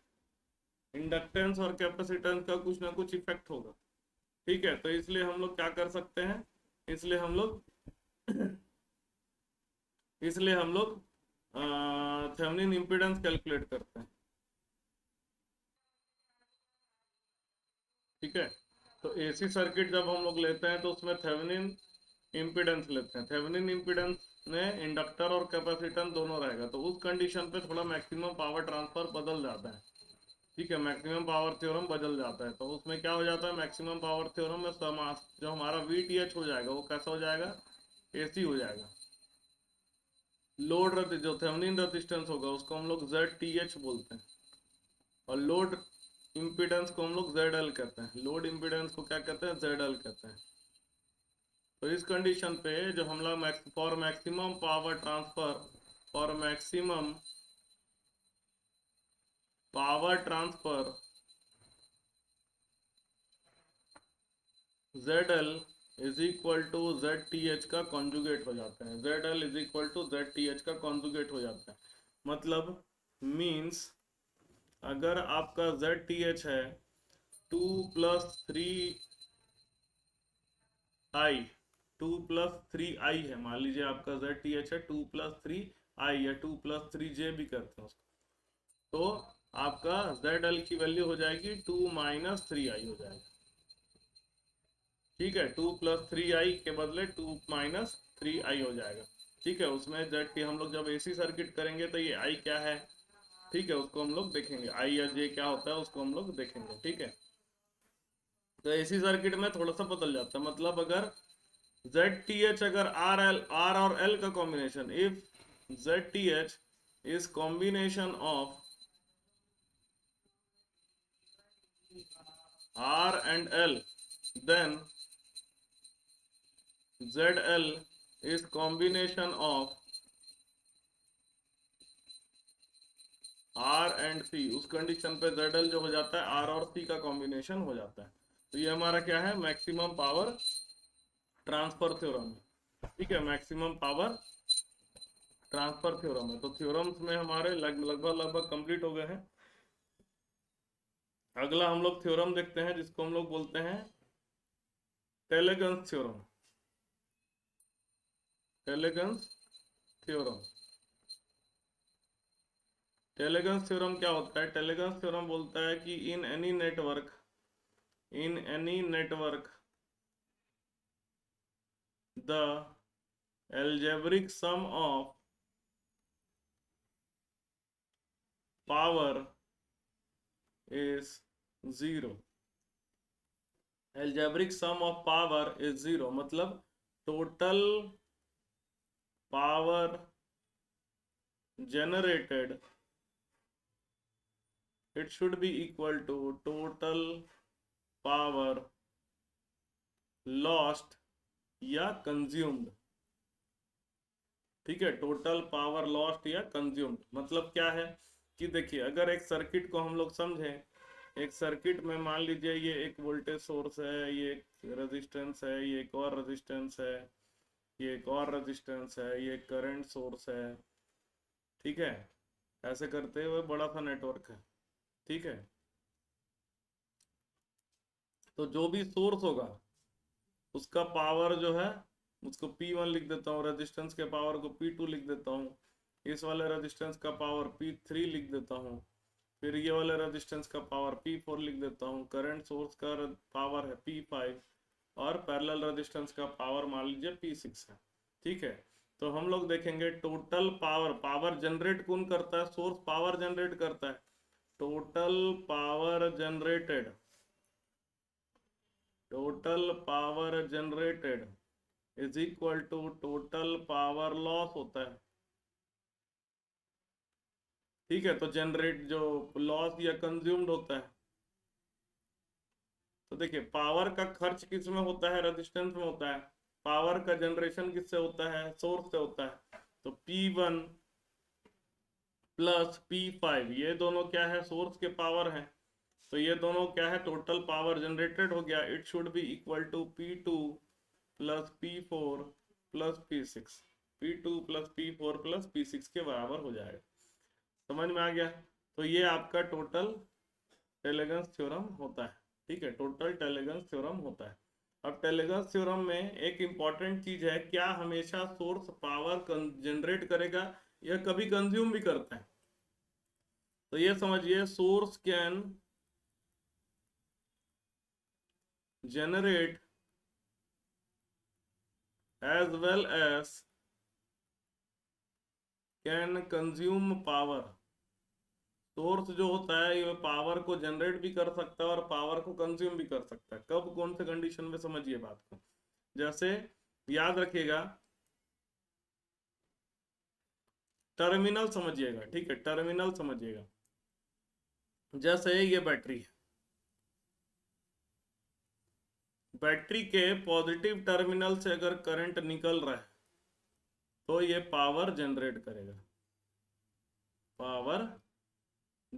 inductance और कैपेसिटेंस का कुछ ना कुछ इफेक्ट होगा। ठीक है, तो इसलिए हम लोग क्या कर सकते हैं, इसलिए हम लोग इसलिए हम लोग थेवेनिन इम्पीडेंस कैलकुलेट करते हैं। ठीक है, तो एसी सर्किट जब हम लोग लेते हैं तो उसमें थेवेनिन इम्पीडेंस लेते हैं। थेवेनिन इम्पीडेंस में इंडक्टर और कैपेसिटेंस दोनों रहेगा, तो उस कंडीशन पे थोड़ा मैक्सिमम पावर ट्रांसफर बदल जाता है। ठीक है, मैक्सिमम पावर थ्योरम बदल जाता है, तो उसमें क्या हो जाता है, मैक्सिमम पावर थ्योरम में जो हमारा वी टी एच हो जाएगा वो कैसा हो जाएगा, एसी हो जाएगा। लोड जो थेवेनिन रेजिस्टेंस होगा उसको हम लोग जेड टी एच बोलते हैं, और लोड इम्पीडेंस को हम लोग जेड एल कहते हैं, लोड इम्पीडेंस को क्या कहते हैं, जेड एल कहते हैं। तो इस कंडीशन पे जो हम लोग for maximum power transfer, for maximum power transfer Z L is equal to Z T H का कॉन्जुगेट हो जाता है, Z L is equal to Z T H का कॉन्जुगेट हो जाता है। मतलब मीन्स अगर आपका जेड टी एच है two plus three i, two plus three i है, मान लीजिए आपका जेड टी एच है टू प्लस थ्री आई या टू प्लस थ्री जे भी करते हैं उसको, तो आपका जेड एल की वैल्यू हो जाएगी टू माइनस थ्री आई हो जाएगा। ठीक है, टू प्लस थ्री आई के बदले टू माइनस थ्री आई हो जाएगा। ठीक है, उसमें जेड टी हम लोग जब एसी सर्किट करेंगे तो ये आई क्या है, ठीक है, उसको हम लोग देखेंगे, आई या जे क्या होता है उसको हम लोग देखेंगे। ठीक है, तो एसी सर्किट में थोड़ा सा बदल जाता है, मतलब अगर जेड टी एच अगर आर और एल का combination, if Z T H is combination of R and L, then Z L is combination of R and C, उस कंडीशन पे जेड एल जो हो जाता है आर और सी का कॉम्बिनेशन हो जाता है। तो ये हमारा क्या है, मैक्सिमम पावर ट्रांसफर थ्योरम है। ठीक है, मैक्सिमम पावर ट्रांसफर थ्योरम है। तो थ्योरम्स में हमारे लगभग कंप्लीट हो गए हैं। अगला हम लोग थ्योरम देखते हैं जिसको हम लोग बोलते हैं टेलेगन्स थ्योरम, टेलेगन्स थ्योरम। टेलेगन्स थ्योरम क्या होता है, टेलेगन्स थ्योरम बोलता है कि in any network, in any network the algebraic sum of power is 0। algebraic sum of power is 0 मतलब total power generated, it should be equal to total power lost या consumed। ठीक है, टोटल पावर लॉस्ट या consumed मतलब क्या है कि देखिए, अगर एक सर्किट को हम लोग समझें, एक सर्किट में मान लीजिए ये एक वोल्टेज सोर्स है, ये एक रेजिस्टेंस है, ये एक और रेजिस्टेंस है, ये एक और रेजिस्टेंस है, ये करंट सोर्स है। ठीक है, ऐसे करते हुए बड़ा सा नेटवर्क है। ठीक है, तो जो भी सोर्स होगा उसका पावर जो है उसको P1 लिख देता हूँ, रेजिस्टेंस के पावर को P2 लिख देता हूँ, इस वाले रेजिस्टेंस का पावर P3 लिख देता हूँ, फिर ये वाले रेजिस्टेंस का पावर P4 लिख देता हूँ, करंट सोर्स का पावर है P5 और पैरेलल रेजिस्टेंस का पावर मान लीजिए P6 है। ठीक है, तो हम लोग देखेंगे टोटल पावर, पावर जनरेट कौन करता है? सोर्स पावर जनरेट करता है। Total power generated, total power generated is equal to total power loss होता है। ठीक है, तो जनरेट जो लॉस या कंज्यूम्ड होता है, तो देखिए पावर का खर्च किस में होता है? रेजिस्टेंस में होता है। पावर का जनरेशन किससे होता है? सोर्स से होता है। तो P1 प्लस P5 ये दोनों क्या है? सोर्स के पावर है। तो ये दोनों क्या है? टोटल पावर जनरेटेड हो गया। It should be equal to P2 plus P4 plus P6। P2 plus P4 plus P6 के बराबर हो जाएगा। समझ में आ गया? तो ये आपका टोटल टेलेगन्स थ्योरम होता है। ठीक है, टोटल टेलेगन्स थ्योरम होता है। अब टेलेगन्स थ्योरम में एक इंपॉर्टेंट चीज है, क्या हमेशा सोर्स पावर जनरेट करेगा या कभी कंज्यूम भी करता है? तो ये समझिए, source can generate as well as can consume power। Source जो होता है ये पावर को जनरेट भी कर सकता है और पावर को कंज्यूम भी कर सकता है। कब, कौन से कंडीशन में? समझिए बात को। जैसे याद रखिएगा, टर्मिनल समझिएगा। ठीक है, टर्मिनल समझिएगा। जैसे ये बैटरी है, बैटरी के पॉजिटिव टर्मिनल से अगर करंट निकल रहा है तो ये पावर जनरेट करेगा, पावर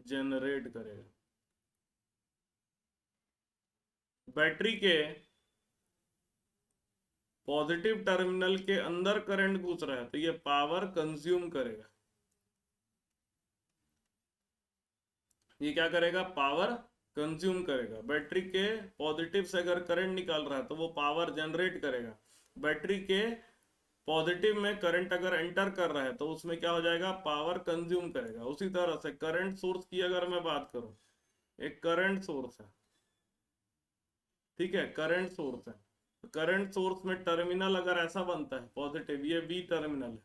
जनरेट करेगा। बैटरी के पॉजिटिव टर्मिनल के अंदर करंट घुस रहा है तो ये पावर कंज्यूम करेगा। ये क्या करेगा? पावर कंज्यूम करेगा। बैटरी के पॉजिटिव से अगर करंट निकाल रहा है तो वो पावर जनरेट करेगा। बैटरी के पॉजिटिव में करंट अगर एंटर कर रहा है तो उसमें क्या हो जाएगा? पावर कंज्यूम करेगा। उसी तरह से करंट सोर्स की अगर मैं बात करूं, एक करंट सोर्स है। ठीक है, करंट सोर्स है। करंट सोर्स में टर्मिनल अगर ऐसा बनता है पॉजिटिव, ये बी टर्मिनल है।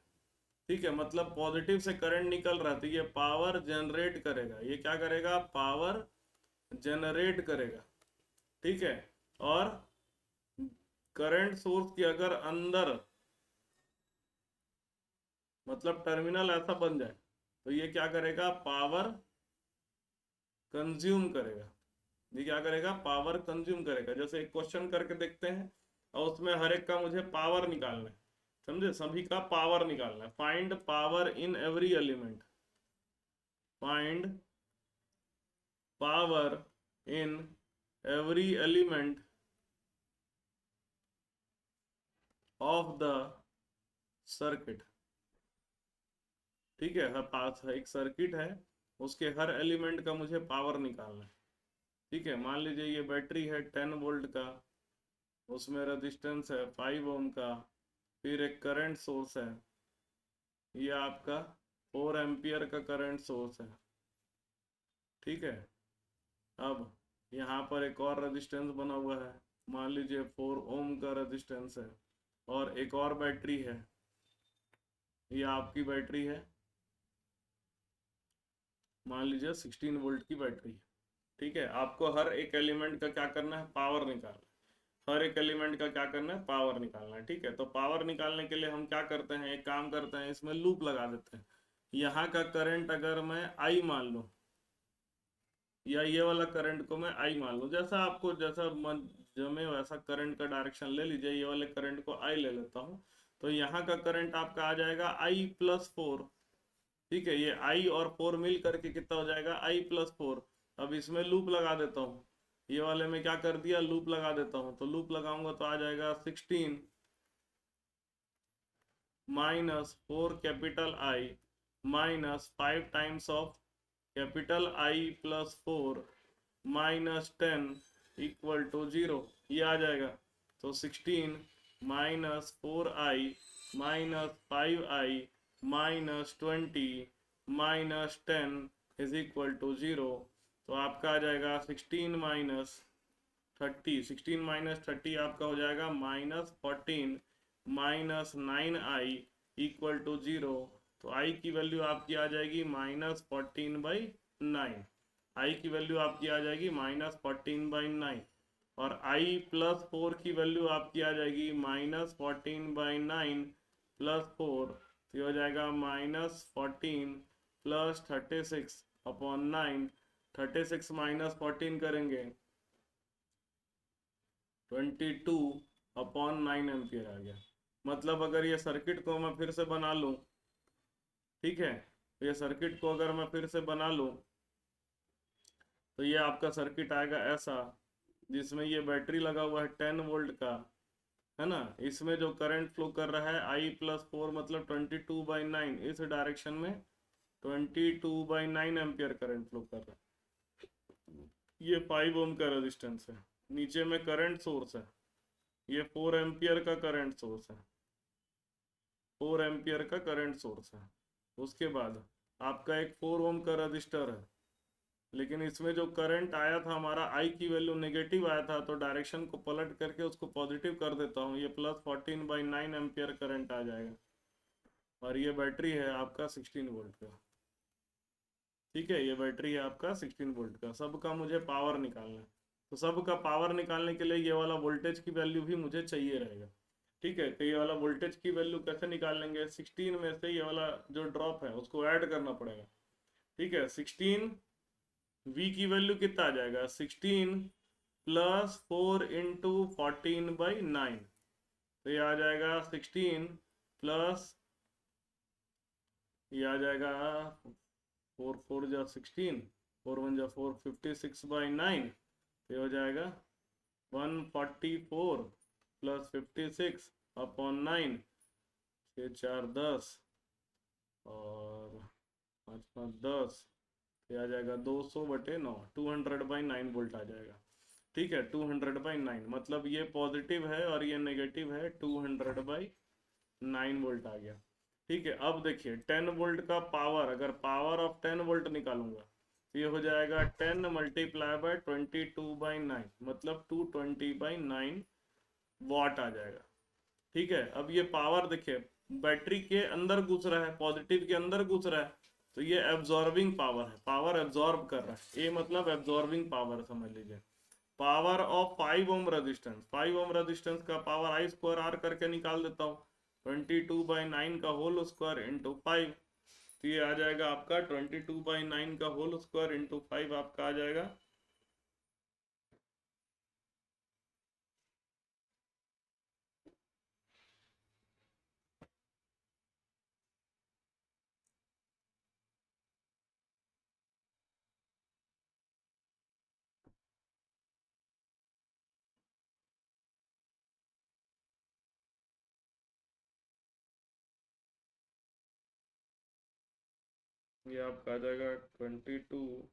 ठीक है, मतलब पॉजिटिव से करंट निकल रहा है तो ये पावर जनरेट करेगा। ये क्या करेगा? पावर जनरेट करेगा। ठीक है, और करंट सोर्स के अगर अंदर मतलब टर्मिनल ऐसा बन जाए तो ये क्या करेगा? पावर कंज्यूम करेगा। ये क्या करेगा? पावर कंज्यूम करेगा। जैसे एक क्वेश्चन करके देखते हैं और उसमें हर एक का मुझे पावर निकालना है। समझे? सभी का पावर निकालना है। Find power in every element, find power in every element of the circuit. ठीक है, हर पास एक सर्किट है, उसके हर एलिमेंट का मुझे पावर निकालना है। ठीक है, मान लीजिए ये बैटरी है 10 वोल्ट का, उसमें रेजिस्टेंस है 5 ओम का, फिर एक करंट सोर्स है, ये आपका 4 एम्पियर का करंट सोर्स है। ठीक है, अब यहाँ पर एक और रेजिस्टेंस बना हुआ है, मान लीजिए 4 ओम का रेजिस्टेंस है, और एक और बैटरी है, ये आपकी बैटरी है, मान लीजिए 16 वोल्ट की बैटरी है। ठीक है, आपको हर एक एलिमेंट का क्या करना है, पावर निकालना है। हर एक एलिमेंट का क्या करना है, पावर निकालना है। ठीक है, तो पावर निकालने के लिए हम क्या करते हैं, एक काम करते हैं, इसमें लूप लगा देते हैं। यहाँ का करंट अगर मैं आई मान लूँ, या ये वाला करंट को मैं आई मान लूँ, जैसा आपको जैसा मन जमे वैसा करंट का डायरेक्शन ले लीजिए। ये वाले करंट को आई ले लेता हूँ, तो यहाँ का करंट आपका आ जाएगा I+4। ठीक है, ये आई और 4 मिल करके कितना हो जाएगा, I+4। अब इसमें लूप लगा देता हूँ, ये वाले में क्या कर दिया, लूप लगा देता हूँ। तो लूप लगाऊंगा तो आ जाएगा 16 minus 4 capital I minus 5 times of capital I+4 minus 10 equal to 0। ये आ जाएगा। तो 16 minus 4i minus 5i minus 20 minus 10 is equal to 0। तो आपका आ जाएगा 16 माइनस 30, 16 माइनस 30 आपका हो जाएगा -14 माइनस 9i इक्वल टू 0। तो i की वैल्यू आपकी आ जाएगी -14/9। आई की वैल्यू आपकी आ जाएगी -14/9, और I+4 की वैल्यू आपकी आ जाएगी -14/9 प्लस 4। तो ये हो जाएगा -14 प्लस 36/9। 36 माइनस 14 करेंगे 22/9 एम्पियर आ गया। मतलब अगर ये सर्किट को मैं फिर से बना लूँ, ठीक है, ये सर्किट को अगर मैं फिर से बना लूँ, तो ये आपका सर्किट आएगा ऐसा, जिसमें ये बैटरी लगा हुआ है 10 वोल्ट का, है ना। इसमें जो करंट फ्लो कर रहा है I+4 मतलब 22/9, इस डायरेक्शन में 22/9 एम्पियर करंट फ्लो कर रहा है। ये 5 ओम का रेजिस्टेंस है, नीचे में करंट सोर्स है, ये 4 एम्पियर का करंट सोर्स है, 4 एम्पियर का करंट सोर्स है। उसके बाद आपका एक 4 ओम का रजिस्टर है, लेकिन इसमें जो करंट आया था हमारा, आई की वैल्यू नेगेटिव आया था, तो डायरेक्शन को पलट करके उसको पॉजिटिव कर देता हूँ, ये +14/9 एम्पियर करंट आ जाएगा। और ये बैटरी है आपका 16 वोल्ट का। ठीक है, ये बैटरी है आपका 16 वोल्ट का। सबका मुझे पावर निकालना है, तो सबका पावर निकालने के लिए ये वाला वोल्टेज की वैल्यू भी मुझे चाहिए रहेगा। ठीक है, तो ये वाला वोल्टेज की वैल्यू कैसे निकाल लेंगे, 16 में से ये वाला जो ड्रॉप है उसको ऐड करना पड़ेगा। ठीक है, 16 V की वैल्यू कितना आ जाएगा, 16 प्लस 4 इंटू 14/9। तो ये आ जाएगा 16 प्लस, ये आ जाएगा 4 4 जा 16, 4 1 जा 4, 56/9। तो ये हो जाएगा 144 प्लस 56/9, 6 4 10 और 5 5 10। ये आ जाएगा 200/9, 200/9 वोल्ट आ जाएगा। ठीक है, 200/9 मतलब ये पॉजिटिव है और ये नेगेटिव है, 200/9 वोल्ट आ गया। ठीक है, अब देखिए 10 वोल्ट का पावर, अगर पावर ऑफ 10 वोल्ट निकालूंगा तो ये हो जाएगा 10 मल्टीप्लाई बाय 22/9, मतलब 220/9 वाट आ जाएगा। ठीक है, अब ये पावर देखिए बैटरी के अंदर घुस रहा है, पॉजिटिव के अंदर घुस रहा है, तो ये एब्जॉर्बिंग पावर है, पावर एब्जॉर्ब कर रहा है, ये मतलब एब्जॉर्बिंग पावर समझ लीजिए। Power of 5 ohm resistance, 5 ohm resistance का पावर I²R करके निकाल देता हूँ, 22/9 का होल स्क्वायर इंटू 5। तो ये आ जाएगा आपका 22/9 का होल स्क्वायर इंटू 5 आपका आ जाएगा ये आपका आ जाएगा 22।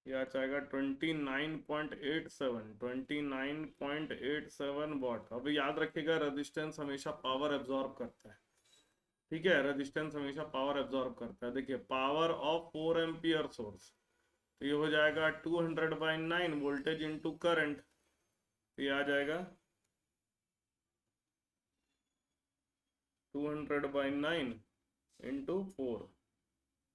ये आ जाएगा 29.87 वॉट। अब याद रखिएगा रेजिस्टेंस हमेशा पावर एब्जॉर्ब करता है, ठीक है, रेजिस्टेंस हमेशा पावर एब्जॉर्ब करता है। देखिए पावर ऑफ 4 एम्पियर सोर्स, तो ये हो जाएगा 200/9 वोल्टेज इंटू करंट, तो ये आ जाएगा 200/9 इंटू 4,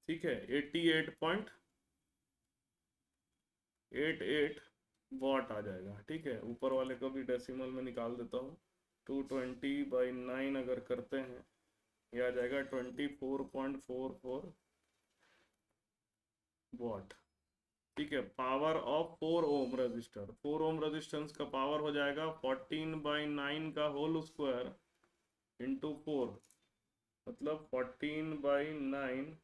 ठीक है, 88.88 वॉट आ जाएगा। ठीक है, ऊपर वाले को भी डेसिमल में निकाल देता हूँ, 220/9 अगर करते हैं ये आ जाएगा 24.44 वॉट। ठीक है, power of 4 ohm resistor, 4 ohm resistance का पावर हो जाएगा 14/9 का होल स्क्वायर इंटू 4, मतलब 14/9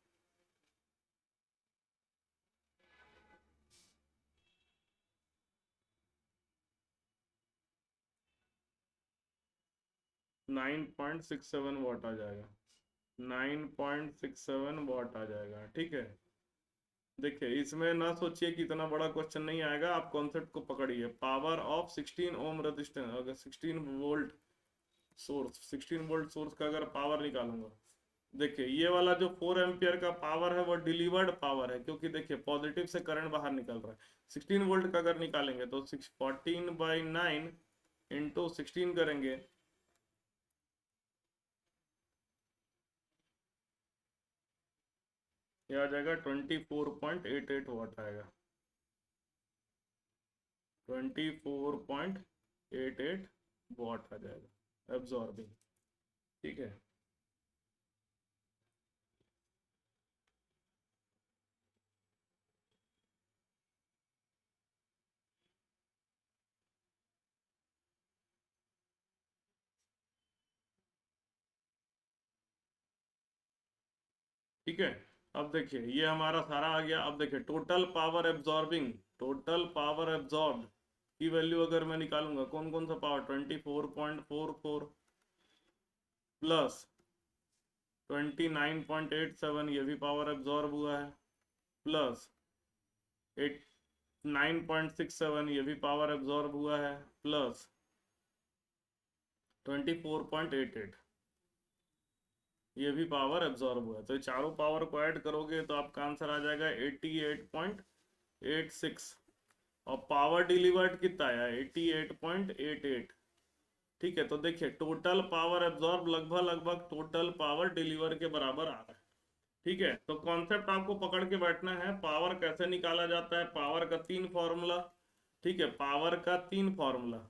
9.67 वॉट आ जाएगा, 9.67 वॉट आ जाएगा। ठीक है, देखिए इसमें ना सोचिए कि इतना बड़ा क्वेश्चन नहीं आएगा, आप कॉन्सेप्ट को पकड़िए। पावर ऑफ 16 ओम रेजिस्टेंस, अगर 16 वोल्ट सोर्स, 16 वोल्ट सोर्स का अगर पावर निकालूंगा, देखिए ये वाला जो 4 एम्पियर का पावर है वो डिलीवर्ड पावर है, क्योंकि देखिए पॉजिटिव से करंट बाहर निकल रहा है। 16 वोल्ट का अगर निकालेंगे तो 14/9 इंटू 16 करेंगे, ये आ जाएगा 24.88 वॉट आएगा, 24.88 वॉट आ जाएगा एब्जॉर्बिंग। ठीक है, ठीक है। अब देखिए ये हमारा सारा आ गया। अब देखिए total power absorbing, total power absorb की वैल्यू अगर मैं निकालूंगा, कौन कौन सा पावर, 24.44 प्लस 29.87, ये भी पावर एब्जॉर्ब हुआ है, प्लस 9.67 ये भी पावर एब्जॉर्ब हुआ है, प्लस 24.88 ये भी पावर एब्जॉर्ब हुआ है। तो ये चारों पावर को ऐड करोगे तो आपका आंसर आ जाएगा 88.86, और पावर डिलीवर्ड कितना आया, 88.88। ठीक है, तो देखिए टोटल पावर एब्जॉर्ब लगभग लगभग टोटल पावर डिलीवर के बराबर आ रहा है। ठीक है, तो कॉन्सेप्ट आपको पकड़ के बैठना है। पावर कैसे निकाला जाता है, पावर का 3 फॉर्मूला। ठीक है, पावर का 3 फॉर्मूला,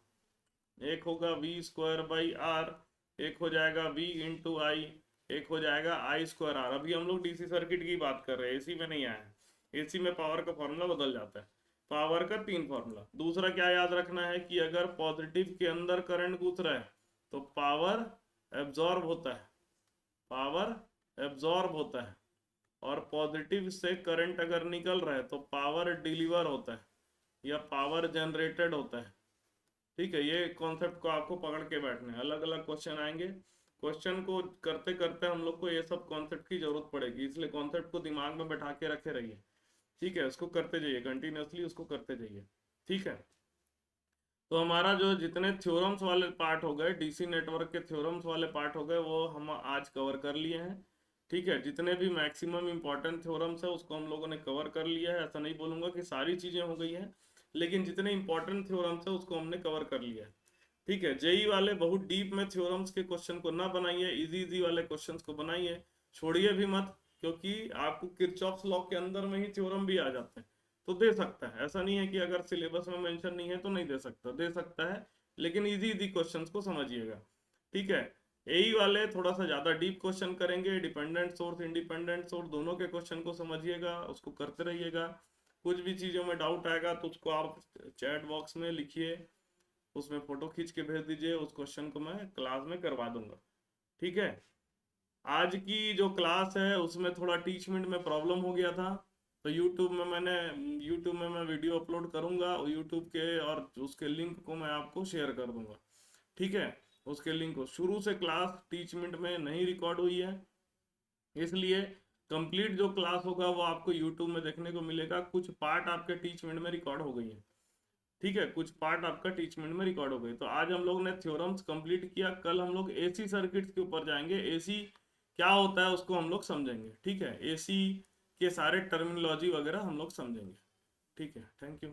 एक होगा V²/R, एक हो जाएगा V इंटू आई, एक हो जाएगा I²R। अभी हम लोग डीसी सर्किट की बात कर रहे हैं, एसी में नहीं आया है। एसी में पावर का फॉर्मूला बदल जाता है। पावर का 3 फॉर्मूला। दूसरा क्या याद रखना है कि अगर पॉजिटिव के अंदर करंट घुस रहा है तो पावर एब्जॉर्ब होता है, पावर एब्जॉर्ब होता है, और पॉजिटिव से करंट अगर निकल रहा है तो पावर डिलीवर होता है या पावर जनरेटेड होता है। ठीक है, ये कॉन्सेप्ट को आपको पकड़ के बैठना है। अलग अलग क्वेश्चन आएंगे, क्वेश्चन को करते करते हम लोग को ये सब कॉन्सेप्ट की जरूरत पड़ेगी, इसलिए कॉन्सेप्ट को दिमाग में बैठा के रखे रहिए। ठीक है, उसको करते जाइए कंटिन्यूसली, उसको करते जाइए। ठीक है, तो हमारा जो जितने थ्योरम्स वाले पार्ट हो गए, डीसी नेटवर्क के थ्योरम्स वाले पार्ट हो गए, वो हम आज कवर कर लिए हैं। ठीक है, जितने भी मैक्सिमम इंपॉर्टेंट थ्योरम्स है उसको हम लोगों ने कवर कर लिया है। ऐसा नहीं बोलूंगा कि सारी चीजें हो गई हैं, लेकिन जितने इंपॉर्टेंट थ्योरम्स है उसको हमने कवर कर लिया है। ठीक है, जेई वाले बहुत डीप में थ्योरम्स के क्वेश्चन को ना बनाइए, इजी इजी वाले क्वेश्चंस को बनाइए, छोड़िए भी मत, क्योंकि आपको किरचॉफ्स लॉ के अंदर में ही थ्योरम भी आ जाते हैं। तो दे सकता है, ऐसा नहीं है कि अगर सिलेबस में मेंशन नहीं है तो नहीं दे सकता, दे सकता है, लेकिन इजी इजी क्वेश्चंस को समझिएगा। ठीक है, यही वाले थोड़ा सा ज्यादा डीप क्वेश्चन करेंगे, डिपेंडेंट सोर्स इंडिपेंडेंट सोर्स दोनों के क्वेश्चन को समझिएगा, उसको करते रहिएगा। कुछ भी चीजों में डाउट आएगा तो उसको आप चैट बॉक्स में लिखिए, उसमें फोटो खींच के भेज दीजिए, उस क्वेश्चन को मैं क्लास में करवा दूंगा। ठीक है, आज की जो क्लास है उसमें थोड़ा टीचमेंट में प्रॉब्लम हो गया था, तो यूट्यूब में मैं वीडियो अपलोड करूंगा यूट्यूब के, और उसके लिंक को मैं आपको शेयर कर दूंगा। ठीक है, उसके लिंक को, शुरू से क्लास टीचमेंट में नहीं रिकॉर्ड हुई है, इसलिए कंप्लीट जो क्लास होगा वो आपको यूट्यूब में देखने को मिलेगा। कुछ पार्ट आपके टीचमेंट में रिकॉर्ड हो गई है, ठीक है, कुछ पार्ट आपका टीचमेंट में रिकॉर्ड हो गई। तो आज हम लोग ने थ्योरम्स कंप्लीट किया। कल हम लोग एसी सर्किट्स के ऊपर जाएंगे, एसी क्या होता है उसको हम लोग समझेंगे, ठीक है, एसी के सारे टर्मिनोलॉजी वगैरह हम लोग समझेंगे। ठीक है, थैंक यू।